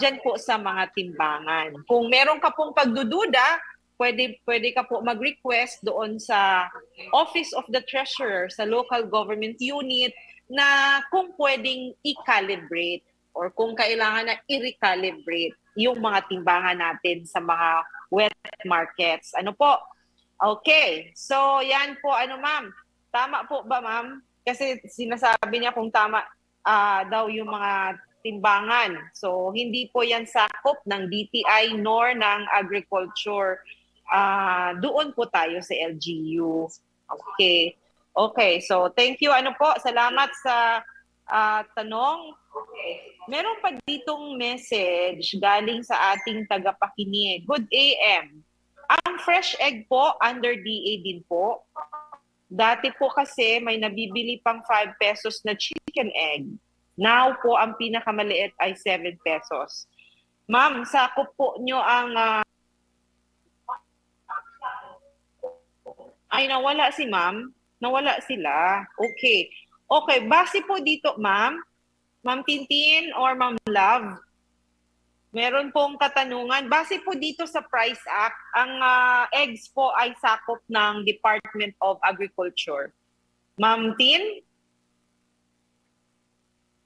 dyan po sa mga timbangan. Kung meron ka pong pagdududa, pwede ka po mag-request doon sa Office of the Treasurer, sa local government unit, na kung pwedeng i-calibrate or kung kailangan na i-recalibrate yung mga timbangan natin sa mga wet markets. Ano po? Okay. So, yan po. Ano, ma'am? Tama po ba, ma'am? Kasi sinasabi niya kung tama daw yung mga timbangan. So, hindi po yan sakop ng DTI nor ng agriculture. Doon po tayo sa LGU. Okay. Okay. So, thank you. Ano po? Salamat sa tanong. Meron pa ditong message galing sa ating tagapakinig. Good AM. Ang fresh egg po, under DA din po. Dati po kasi may nabibili pang 5 pesos na chicken egg. Now po, ang pinakamaliit ay 7 pesos. Ma'am, sakop po nyo ang... Ay, nawala si ma'am. Nawala sila. Okay. Okay, base po dito, ma'am, Ma'am Tintin or Ma'am Love, meron pong katanungan. Base po dito sa Price Act, ang eggs po ay sakop ng Department of Agriculture. Ma'am Tin?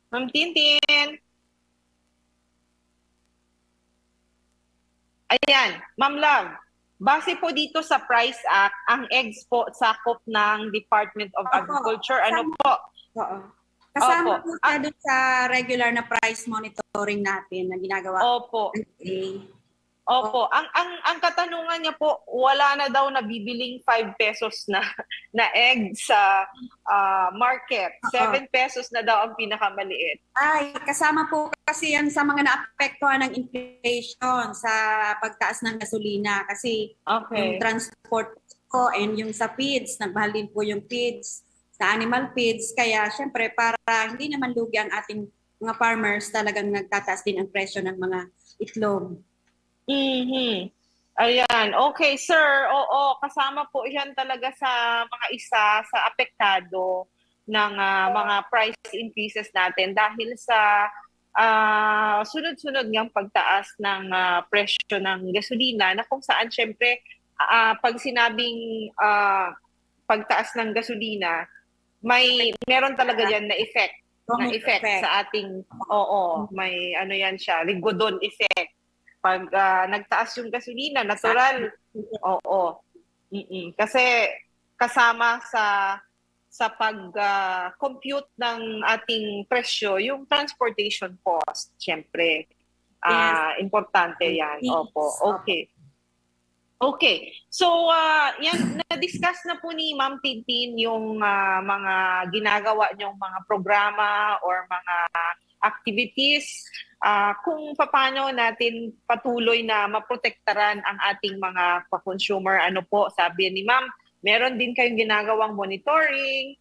Ma'am Tintin? Ayan, Ma'am Love. Base po dito sa Price Act, ang eggs po sakop ng Department of Agriculture. Ano po? Oo. Kasama Opo. po siya doon sa regular na price monitoring natin na ginagawa. Opo. Opo. Ang katanungan niya po, wala na daw nabibiling 5 pesos na egg sa market. 7 pesos na daw ang pinakamaliit. Ay, kasama po kasi yan sa mga naapektuhan ng inflation sa pagtaas ng gasolina. Kasi yung transport ko and yung sa feeds, nagmahal din po yung feeds sa animal feeds. Kaya syempre para hindi naman lugi ang ating mga farmers, talagang nagtataas din ang presyo ng mga itlog. Mhm. Ayan. Okay, sir. Oo, kasama po yan talaga sa mga isa sa apektado ng mga price increases natin dahil sa sunod-sunod ngang pagtaas ng presyo ng gasolina na kung saan syempre pag sinabing pagtaas ng gasolina, meron talaga yan na effect sa ating may ano yan siya, rigodon effect. Pag nagtaas yung gasolina, natural. Kasi kasama sa pag-compute ng ating presyo, yung transportation cost, syempre. Importante yan. Opo. Okay. Okay. So, yan, na-discuss na po ni Ma'am Tintin yung mga ginagawa niyong mga programa or mga activities, kung paano natin patuloy na maprotektaran ang ating mga pa-consumer. Ano po, sabi ni Ma'am, meron din kayong ginagawang monitoring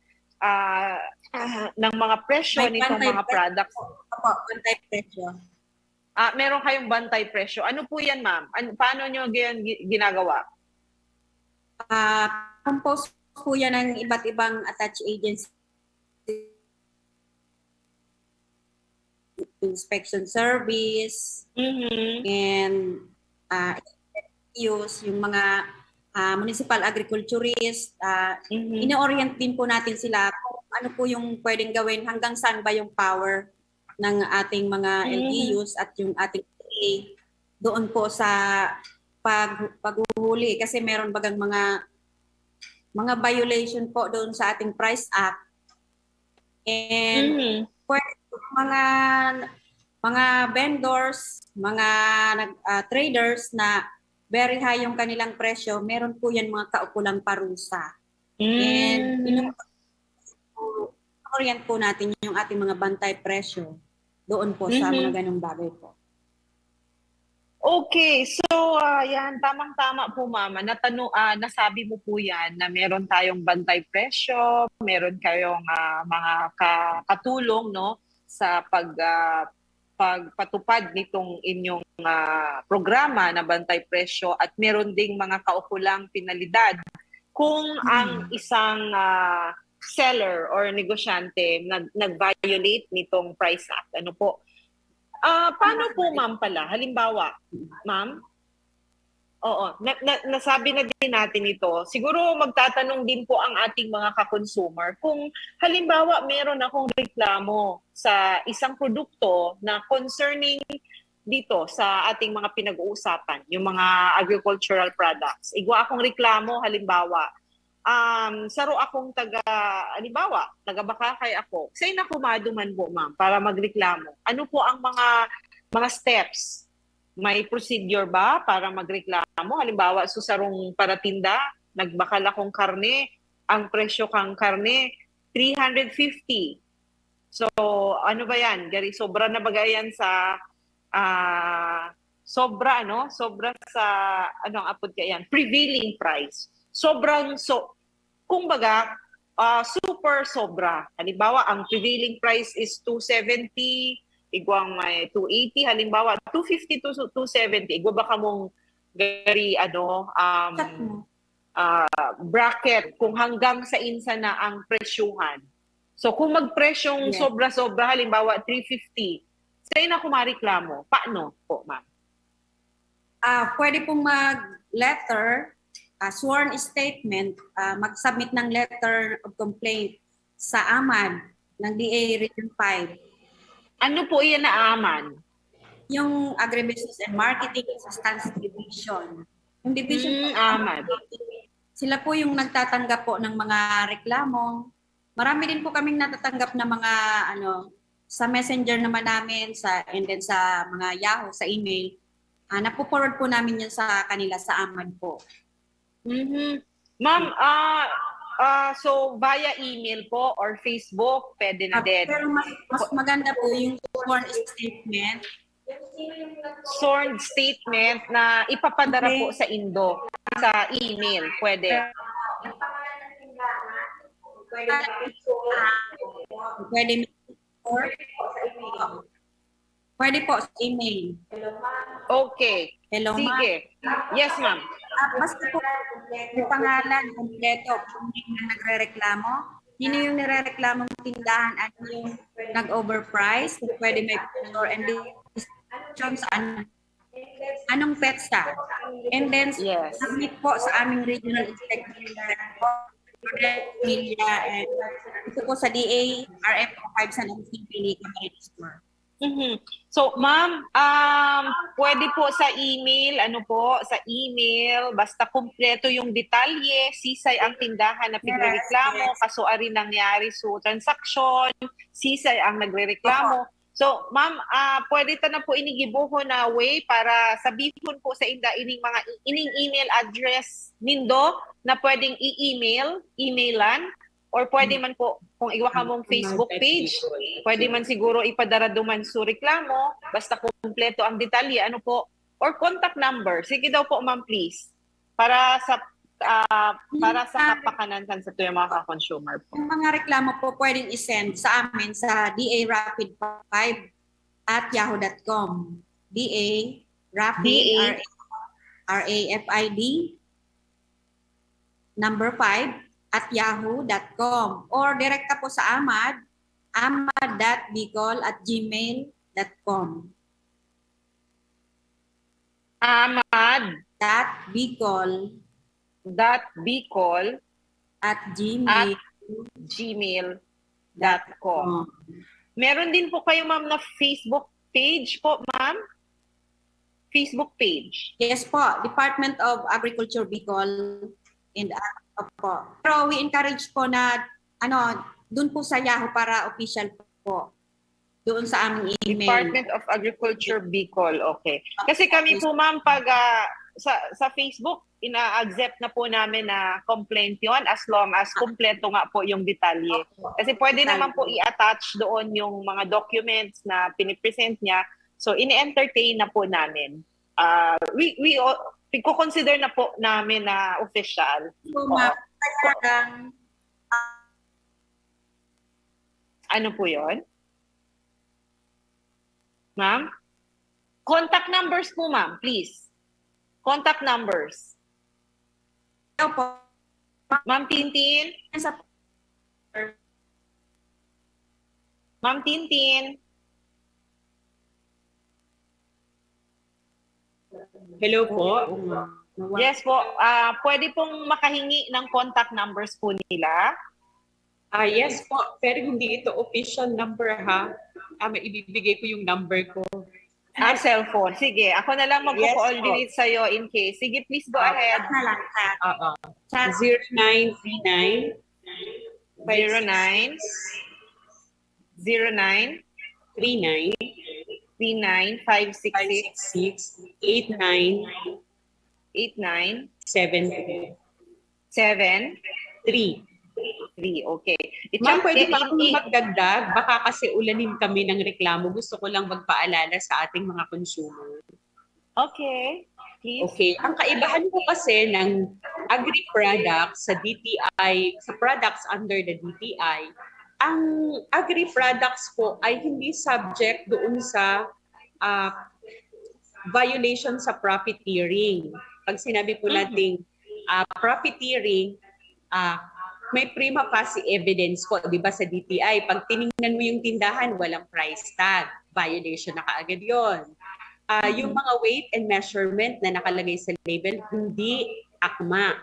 ng mga presyo nitong mga products. Opo, bantay presyo. Meron kayong bantay presyo. Ano po yan, ma'am? Paano nyo ginagawa? Compost po yan ng iba't ibang attached agency, inspection service, and use yung mga municipal agriculturist, ino-orient din po natin sila kung ano po yung pwedeng gawin, hanggang saan ba yung power ng ating mga LGUs at yung ating PA doon po sa paghuhuli, kasi meron bagang mga violation po doon sa ating Price Act. And pwede mga vendors, mga traders na very high yung kanilang presyo, meron po yan mga kaukulang parusa. And orient po natin yung ating mga bantay presyo doon po sa mga ganong bagay po. Okay, so yan, tamang-tama po mama. Nasabi mo po yan na meron tayong bantay presyo, meron kayong mga katulong, no, sa pagpatupad nitong inyong programa na bantay presyo, at meron ding mga kaukulang penalidad kung ang isang seller or negosyante nag-violate nitong Price Act. Ano po? Paano po ma'am pala? Halimbawa, ma'am? Oo, nasabi na din natin ito. Siguro magtatanong din po ang ating mga ka-consumer kung halimbawa meron akong reklamo sa isang produkto na concerning dito sa ating mga pinag-uusapan, yung mga agricultural products. Igwa akong reklamo, halimbawa, saro akong halimbawa, taga Bakakay ako. Say na kumaduman po ma'am para magreklamo. Ano po ang mga steps? May procedure ba para magreklamo? Halimbawa, susarong paratinda, nagbakal akong karne, ang presyo kang karne, 350. So, ano ba yan? Gary, sobra na ba yan sa, sobra sa, anong apod ka yan? Prevailing price. Kumbaga, super sobra. Halimbawa, ang prevailing price is 270, igwang may 280, halimbawa 250 to 270, igwa ba kamong gari bracket kung hanggang sa insa na ang presyuhan. So kung magpresyong sobra-sobra, halimbawa 350, sa'yo na kumareklamo, paano po ma'am? Pwede pong mag-letter, sworn statement, mag-submit ng letter of complaint sa AMAD ng DA Region 5. Ano po iyan na AMAD? Yung Agribusiness and Marketing Assistance Division. Yung division AMAD. Sila po yung nagtatanggap po ng mga reklamo. Marami din po kaming natatanggap na mga sa messenger naman namin, and then sa mga Yahoo, sa email. Napo-forward po namin yan sa kanila sa AMAD po. Ma'am, so via email po or Facebook, pwede na din. Pero mas maganda po yung sworn statement. Sworn statement na ipapadara po sa Indo, sa email, pwede. Pwede po sa email. Okay. Hello, sige. Yes, ma'am. Basta po yung pangalan, kompleto, kung yung nagre-reklamo, sino yung nire-reklamong tindahan, at yung nag-overprice, kung pwede may picture, and description sa anong petsa. And then, submit po sa aming regional inspector and ito po sa DA RFO 5 San Agustin Pili, Camarines Store. So, ma'am, pwede po sa email, sa email, basta kumpleto yung detalye, sisay ang tindahan na pinagreklamo, kasuari nangyari sa transaksyon, sisay ang nagrereklamo. So, ma'am, pwede ta na po inigibuho na way para sabihon po sa ining email address nindo na pwedeng emailan, or pwede man po, kung iwa ka mong Facebook page, pwede man siguro ipadara duman sa reklamo, basta kumpleto ang detalye, or contact number. Sige daw po, ma'am, please. Para sa kapakanan sa tuyong mga consumer po. Yung mga reklamo po pwedeng isend sa amin sa darapid5@yahoo.com. DA Rapid, number 5 ahmad@yahoo.com or direkta po sa ahmad.bicol@gmail.com. Ahmad.bicol@gmail.com. Meron din po kayo, ma'am, na Facebook page po, ma'am? Facebook page. Yes po, Department of Agriculture Bicol and po. Pero we encourage po na doon po sa Yahoo para official po. Doon sa aming email. Department of Agriculture Bicol, okay. Kasi kami po, ma'am, pag sa Facebook, ina-accept na po namin na complaint yon as long as kumpleto nga po yung detalye. Kasi pwede naman po i-attach doon yung mga documents na pinipresent niya. So, ini-entertain na po namin. Consider na po namin na official. So, ma'am, ano po yon? Ma'am? Contact numbers po, ma'am, please. Contact numbers. po. Ma'am Tintin? Ma'am Tintin? Hello po. Yes po. Pwede pong makahingi ng contact numbers po nila. Yes po, pero hindi ito official number ha. Maibibigay ko yung number ko. Cellphone. Sige, ako na lang mag-coordinate sa'yo in case. Sige, please go ahead. Na lang, chat. 0939 09 09 39 39 566 566 89 89 7 7 3. 3. Okay. Ma'am, pwede pa akong magdagdag? Baka kasi ulanin kami ng reklamo. Gusto ko lang magpaalala sa ating mga consumer. Okay. Please. Okay. Ang kaibahan po kasi ng agri-products sa DTI, sa products under the DTI, ang agri-products po ay hindi subject doon sa violation sa profiteering. Pag sinabi po nating profiteering, may prima facie evidence po, di ba, sa DTI. Pag tiningnan mo yung tindahan, walang price tag. Violation na kaagad yun. Yung mga weight and measurement na nakalagay sa label, hindi akma.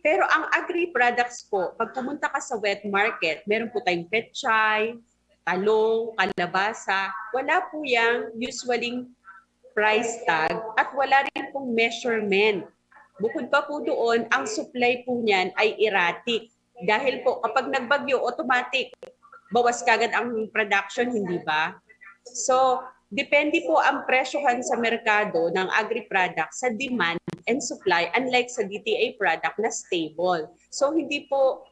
Pero ang agri-products po, pag pumunta ka sa wet market, meron po tayong petchay, talong, kalabasa. Wala po yung usually price tag at wala rin pong measurement. Bukod pa po doon, ang supply po niyan ay erratic. Dahil po kapag nagbagyo, automatic, bawas kagad ang production, hindi ba? So, depende po ang presyohan sa merkado ng agri-product sa demand and supply, unlike sa DTA product na stable. So, hindi po,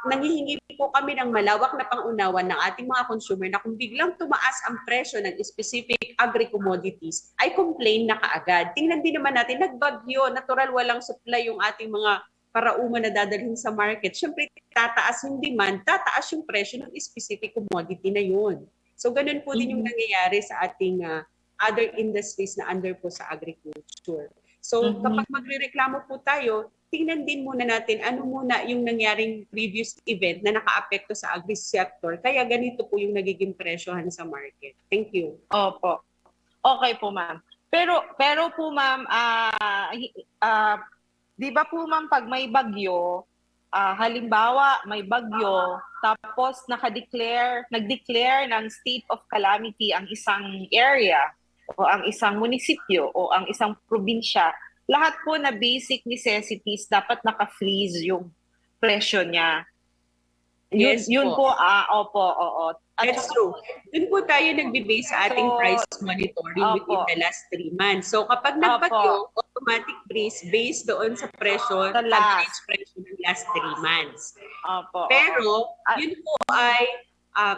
nanghihingi po kami ng malawak na pangunawan ng ating mga consumer na kung biglang tumaas ang presyo ng specific agri-commodities, ay complain na kaagad. Tingnan din naman natin, nagbagyo, natural walang supply yung ating mga parauma na dadalhin sa market. Siyempre, tataas yung demand, tataas yung presyo ng specific commodity na yun. So, ganun po din yung nangyayari sa ating other industries na under po sa agriculture. So, kapag magrereklamo po tayo, tingnan din muna natin ano muna yung nangyaring previous event na naka-apekto sa agri-sector. Kaya ganito po yung nagiging presyohan sa market. Thank you. Opo. Okay po, ma'am. Pero po, ma'am, di ba po, ma'am, pag may bagyo, halimbawa may bagyo, tapos nag-declare ng state of calamity ang isang area o ang isang munisipyo o ang isang probinsya, lahat po na basic necessities dapat naka-freeze yung presyo niya. Yes Yun po, opo, oo. That's true. Doon po tayo nagbe-base sa ating price monitoring within the last 3 months. So kapag nagbagyo, automatic freeze based doon sa presyo, average presyo ng last 3 months. Opo. Pero yun po ay,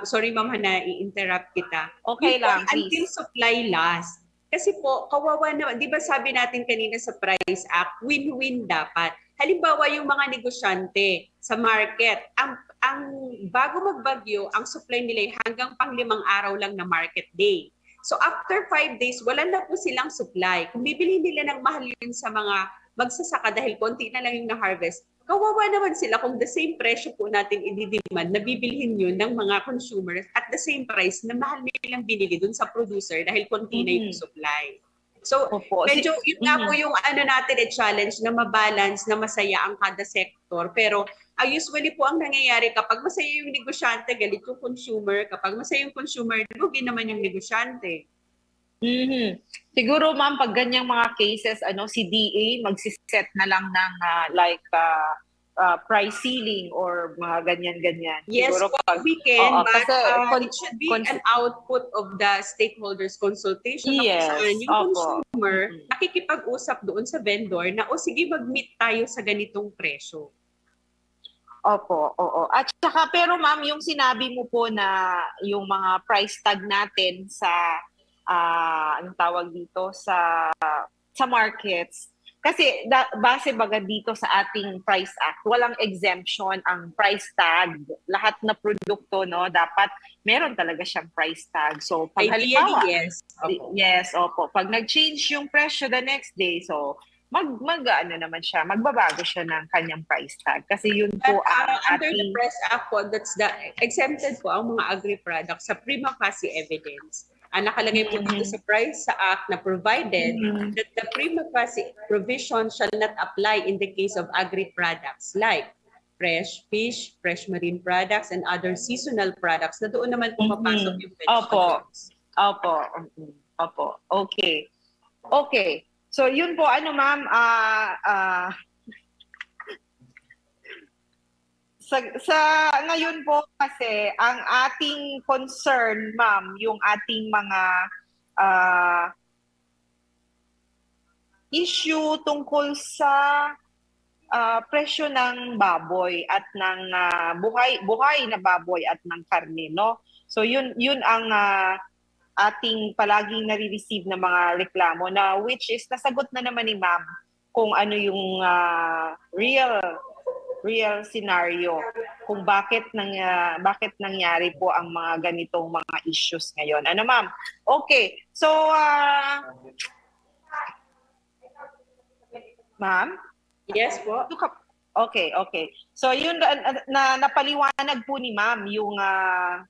sorry ma'am na i-interrupt kita. Okay lang, please. Until supply last. Kasi po, kawawa naman, di ba sabi natin kanina sa Price Act, win-win dapat. Halimbawa yung mga negosyante sa market, ang bago magbagyo, ang supply nila ay hanggang pang 5 araw lang na market day. So after 5 days, wala na po silang supply. Kung bibili nila ng mahal yun sa mga magsasaka dahil konti na lang yung na-harvest, kawawa naman sila kung the same presyo po natin i-demand na bibilhin yun ng mga consumers at the same price na mahal nilang binili dun sa producer dahil konti na yung supply. So, Opo. medyo yun nga po yung natin challenge na mabalance, na masaya ang kada sektor. Pero usually po ang nangyayari kapag masaya yung negosyante, galit yung consumer. Kapag masaya yung consumer, lugi naman yung negosyante. Siguro ma'am, pag ganyang mga cases, si DA magsiset na lang ng price ceiling or mga ganyan-ganyan. Yes, Siguro po, we can, but kasi it should be an output of the stakeholders consultation. Yes, Na kung saan yung opo. consumer nakikipag-usap doon sa vendor na, sige, mag-meet tayo sa ganitong presyo. Opo, oo. At saka, pero ma'am, yung sinabi mo po na yung mga price tag natin sa anong tawag dito sa markets, kasi base baga dito sa ating Price Act, walang exemption ang price tag. Lahat na produkto, no, dapat meron talaga siyang price tag. So pag halimbawa, yes. Opo. yes, opo, pag nag-change yung presyo the next day, so magbabago siya ng kanyang price tag. Kasi yun po ang Under the ating Press Act po, that's the exempted po ang mga agri-products sa prima facie evidence. Nakalagay po dito sa Price Act na provided that the prima facie provision shall not apply in the case of agri-products like fresh fish, fresh marine products, and other seasonal products na doon naman pumapasok yung vegetables. Opo. Okay. Okay. So yun po, ma'am, sa ngayon po kasi ang ating concern, ma'am, yung ating mga issue tungkol sa presyo ng baboy at ng buhay na baboy at ng karne, no? So yun ang ating palaging nare-receive na mga reklamo na which is nasagot na naman ni ma'am kung ano yung real scenario kung bakit nangyari po ang mga ganitong mga issues ngayon. Ano ma'am? Okay. So ma'am? Yes po. Okay. So yun napaliwanag po ni ma'am yung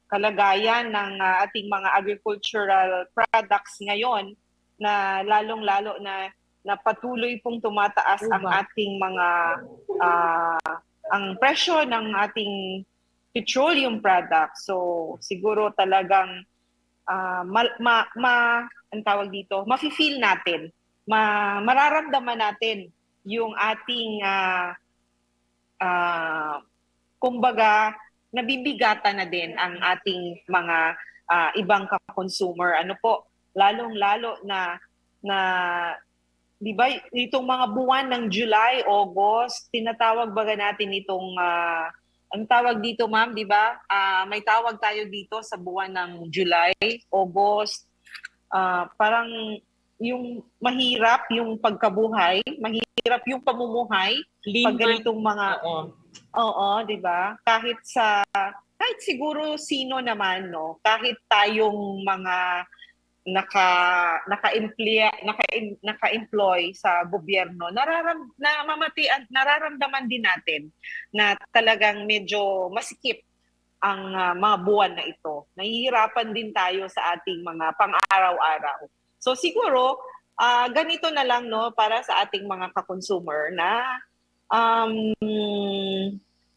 kalagayan ng ating mga agricultural products ngayon na lalong-lalo na patuloy pong tumataas ang ating mga ang presyo ng ating petroleum products. So siguro talagang ang tawag dito, mafi-feel natin, mararamdaman natin yung ating kumbaga nabibigatan na din ang ating mga ibang ka-consumer. Ano po, lalong-lalo na di ba, itong mga buwan ng July, August, tinatawag baga natin itong, ang tawag dito ma'am, di ba? May tawag tayo dito sa buwan ng July, August, parang yung mahirap yung pagkabuhay, mahirap yung pamumuhay, pag ganitong mga, oo, di ba? Kahit siguro sino naman, no? Kahit tayong mga naka-employ sa gobyerno, nararamdaman din natin na talagang medyo masikip ang mga buwan na ito. Nahihirapan din tayo sa ating mga pang-araw-araw. So siguro, ganito na lang, no, para sa ating mga ka-consumer na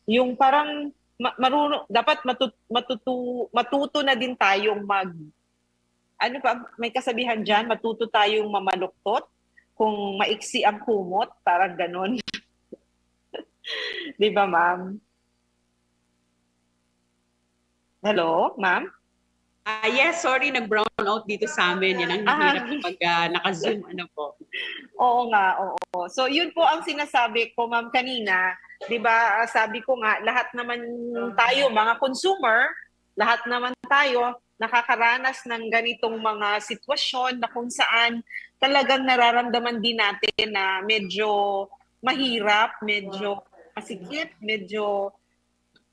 yung parang dapat matuto na din tayong ano pa, may kasabihan dyan, matuto tayong mamaluktot kung maiksi ang kumot, parang ganon. Di ba, ma'am? Hello, ma'am? Yes, sorry, nag-brown out dito sa amin. Yan ang hirap pag naka-zoom, ano po. Oo nga, oo. So, yun po ang sinasabi ko, ma'am, kanina. Di ba, sabi ko nga, lahat naman tayo, mga consumer, lahat naman tayo, nakakaranas ng ganitong mga sitwasyon na kung saan talagang nararamdaman din natin na medyo mahirap, medyo masikip, medyo,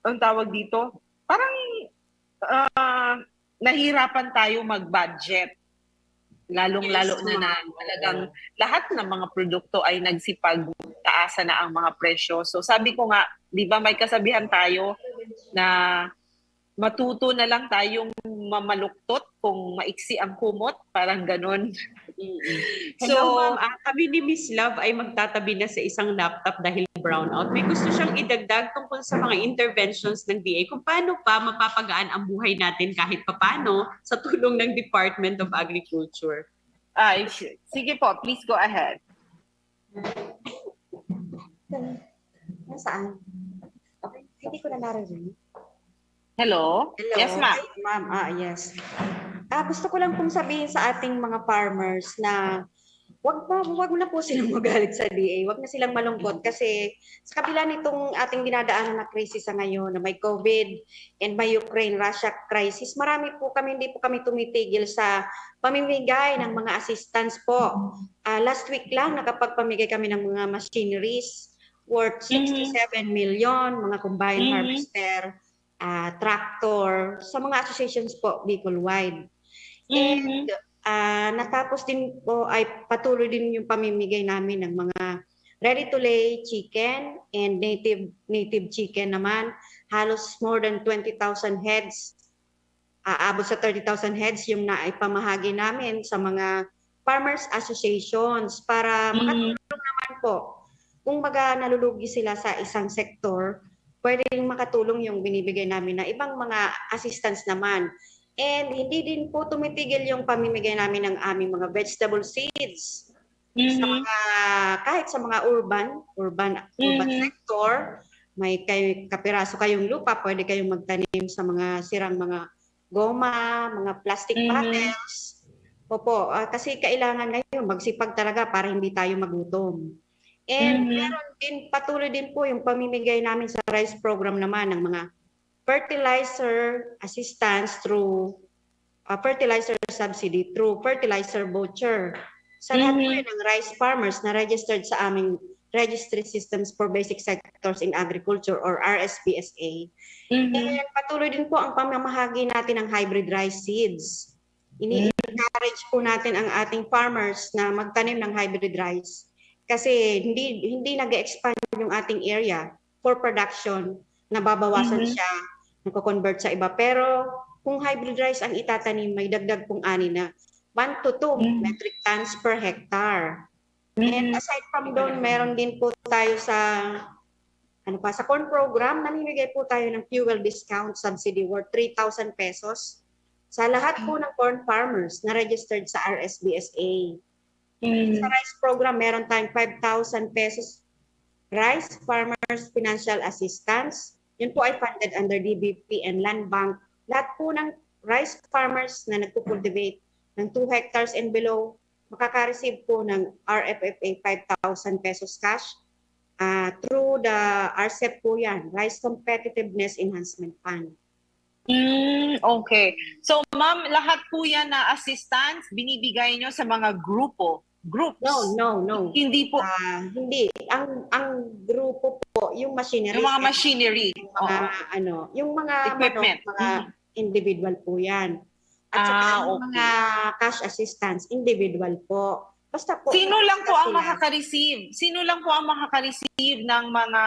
ang tawag dito, parang nahirapan tayo mag-budget. Lalong-lalo Yes, na ma'am. talagang lahat ng mga produkto ay nagsipag-taasan na ang mga presyo. So sabi ko nga, di ba may kasabihan tayo na matuto na lang tayong mamaluktot kung maiksi ang kumot, parang ganun. Mm. So, Hello, ma'am. Kami ni Miss Love ay magtatabi na sa isang laptop dahil brownout. May gusto siyang idagdag tungkol sa mga interventions ng DA kung paano pa mapapagaan ang buhay natin kahit papano sa tulong ng Department of Agriculture. sige po, please go ahead. Nasaan? Okay, hindi ko na narinig. Hello? Hello? Yes, ma'am. Ay, ma'am, yes. Gusto ko lang pong sabihin sa ating mga farmers na wag na po silang magalit sa DA. Wag na silang malungkot kasi sa kabila nitong ating dinadaanan na krisis sa ngayon na may COVID and may Ukraine-Russia crisis, hindi po kami tumitigil sa pamimigay ng mga assistance po. Last week lang nakapagpamigay kami ng mga machineries worth 67 million, mga combine harvester, tractor, sa mga associations po, Bicol-wide. And natapos din po ay patuloy din yung pamimigay namin ng mga ready-to-lay chicken and native chicken naman. Halos more than 20,000 heads. Aabot sa 30,000 heads yung naipamahagi namin sa mga farmers associations para makatulong naman po. Kung nalulugi sila sa isang sektor, pwedeng makatulong yung binibigay namin na ibang mga assistance naman. And hindi din po tumitigil yung pamimigay namin ng aming mga vegetable seeds sa mga, kahit sa mga urban sector. May kapiraso kayong lupa, pwede kayong magtanim sa mga sirang mga goma, mga plastic bottles. Opo, kasi kailangan ngayon magsipag talaga para hindi tayo magutom. And meron din, patuloy din po yung pamimigay namin sa rice program naman ng mga fertilizer assistance through fertilizer subsidy through fertilizer voucher. Sa lahat po ng rice farmers na registered sa aming Registry Systems for Basic Sectors in Agriculture or RSBSA. And patuloy din po ang pamamahagi natin ng hybrid rice seeds. Ini-encourage po natin ang ating farmers na magtanim ng hybrid rice kasi hindi nag-expand yung ating area for production, nababawasan siya, nako-convert sa iba. Pero kung hybrid rice ang itatanim, may dagdag pong ani na 1 to 2 metric tons per hectare. And aside from doon, meron din po tayo sa sa corn program, namimigay po tayo ng fuel discount subsidy worth 3,000 pesos sa lahat po ng corn farmers na registered sa RSBSA. Sa rice program, meron tayong 5,000 pesos Rice Farmers Financial Assistance. Yun po ay funded under DBP and Land Bank. Lahat po ng rice farmers na nagpo-cultivate ng 2 hectares and below, makaka-receive po ng RFFA 5,000 pesos cash through the RCEP po yan, Rice Competitiveness Enhancement Fund. Okay. So, ma'am, lahat po yan na assistance binibigay nyo sa mga groups? No. Hindi po. Hindi. Ang grupo po, yung machinery. Yung mga machinery. Yung mga, yung mga equipment. Mga individual po yan. At saka yung mga cash assistance, individual po. Basta po. Sino lang po ang sila. makaka-receive? Sino lang po ang makaka-receive ng mga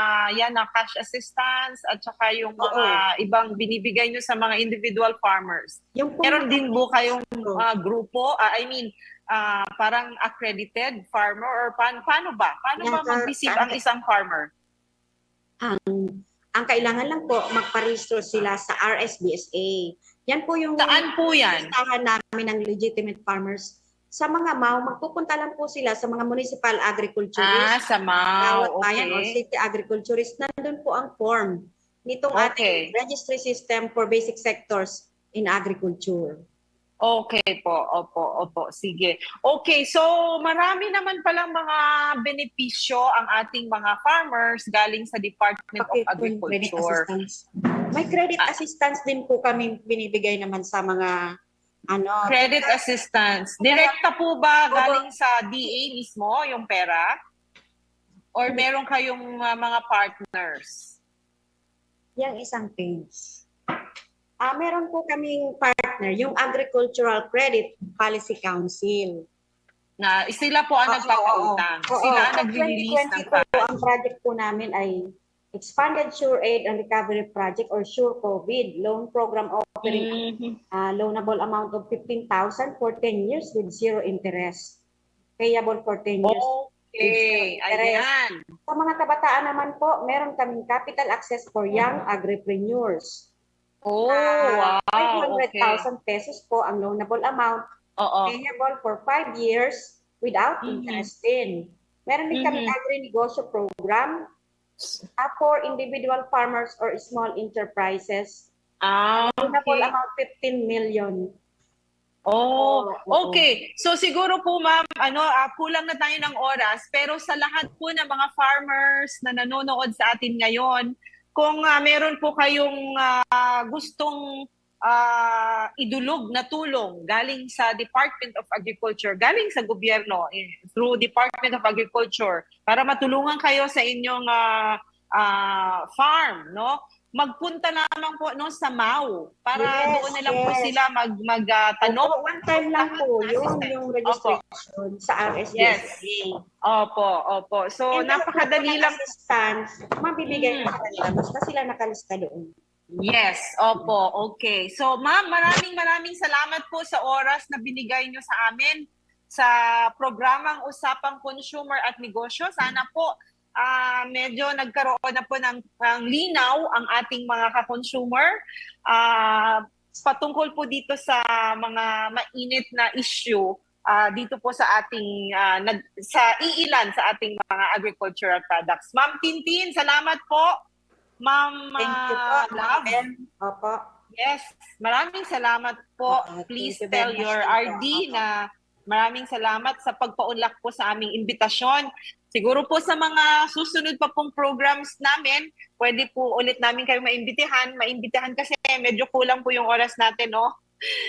na cash assistance at saka yung mga ibang binibigay nyo sa mga individual farmers? Yung po, Meron din po kayong grupo? Parang accredited farmer or paano ba? Paano ba mag-receive ang isang farmer? Ang kailangan lang po magparehistro sila sa RSBSA. Yan po yung Saan po yan? listahan namin ng legitimate farmers. Sa mga MAU, magpupunta lang po sila sa mga municipal agriculturists. Sa MAU. Bawat bayan o city agriculturist, nandun po ang form nitong ating registry system for basic sectors in agriculture. Okay po, opo, sige. Okay, so marami naman palang mga benepisyo ang ating mga farmers galing sa Department of Agriculture. May credit assistance din po kami binibigay naman sa mga credit assistance. Direkta po ba galing sa DA mismo yung pera? Or meron kayong mga partners? Yang isang page. Meron po kaming partner, yung Agricultural Credit Policy Council. Na sila po ang nagpapautang. Oo. Sila ang So, nagre-release ng 2022 po, ang project po namin ay Expanded Sure Aid and Recovery Project or Sure COVID loan program offering loanable amount of 15,000 for 10 years with zero interest. Payable for 10 years. Okay, ayan. Sa mga kabataan naman po, meron kaming capital access for young agripreneurs. Oh, wow. 500,000 pesos po ang loanable amount, Oo. payable for 5 years without interest din. Meron din kaming agri-negosyo program for individual farmers or small enterprises. Loanable Okay. amount 15 million. Oh, Oo. okay. So siguro po ma'am, kulang na tayo ng oras, pero sa lahat po ng mga farmers na nanonood sa atin ngayon, kung meron po kayong gustong idulog na tulong galing sa Department of Agriculture, galing sa gobyerno, through Department of Agriculture, para matulungan kayo sa inyong farm, no? Magpunta lamang po no sa MAU para Yes, doon na lang po yes. sila magtanong. Opo, one time lang po yun, Assistance. yung registration sa RSDSA. Yes. Opo. So And napakadali lang. assistance, mabibigay sa kanila, basta sila nakalista doon. Yes, opo. Okay. So ma'am, maraming salamat po sa oras na binigay nyo sa amin sa programang Usapang Consumer at Negosyo. Sana po medyo nagkaroon na po ng linaw ang ating mga ka-consumer patungkol po dito sa mga mainit na issue dito po sa ating sa iilan sa ating mga agricultural products. Ma'am Tintin, salamat po. Ma'am Thank you po, Love. Ben. Opo. Yes, maraming salamat po. Thank Please you very tell much your po. RD na maraming salamat sa pagpaunlak po sa aming imbitasyon. Siguro po sa mga susunod pa pong programs namin, pwede po ulit namin kayo maimbitahan kasi medyo kulang po yung oras natin, no?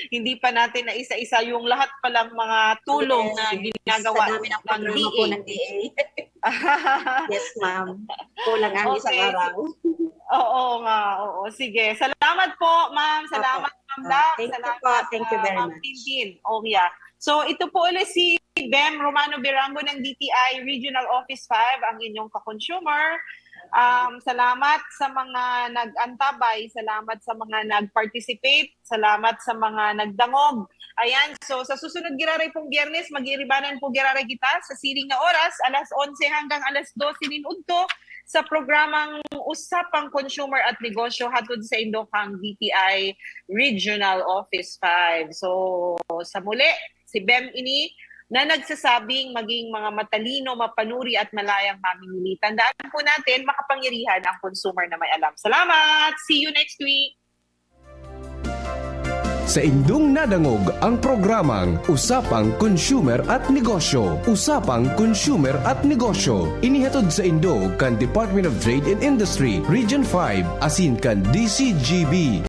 Hindi pa natin na isa-isa yung lahat palang mga tulong na ginagawa Sa dami ng ng programa po DA. ng DA. Yes, ma'am. Kulang ang isang Okay. araw. Oo nga, oo. Sige. Salamat po, ma'am. Salamat, ma'am Lak. Thank you Salamat, po. Thank you very ma'am much. Tintin. Oh, yeah. So, ito po ulit si Bem Romano Birango ng DTI Regional Office 5, ang inyong ka-consumer. Salamat sa mga nag-antabay, salamat sa mga nag-participate, salamat sa mga nagdangog. Ayan, so sa susunod giraray pong Biyernes, mag-iiribanan po giraray kita sa siring na oras, alas 11 hanggang alas 12 minuto sa programang Usapang Consumer at Negosyo hatod sa Indokang DTI Regional Office 5. So sa muli, si Bem ini na nagsasabing maging mga matalino, mapanuri at malayang mamimili. Tandaan po natin, makapangyarihan ang consumer na may alam. Salamat! See you next week! Sa indong nadangog ang programang Usapang Consumer at Negosyo. Usapang Consumer at Negosyo. Inihatod sa Indo kan Department of Trade and Industry, Region 5, asin kan DCGB.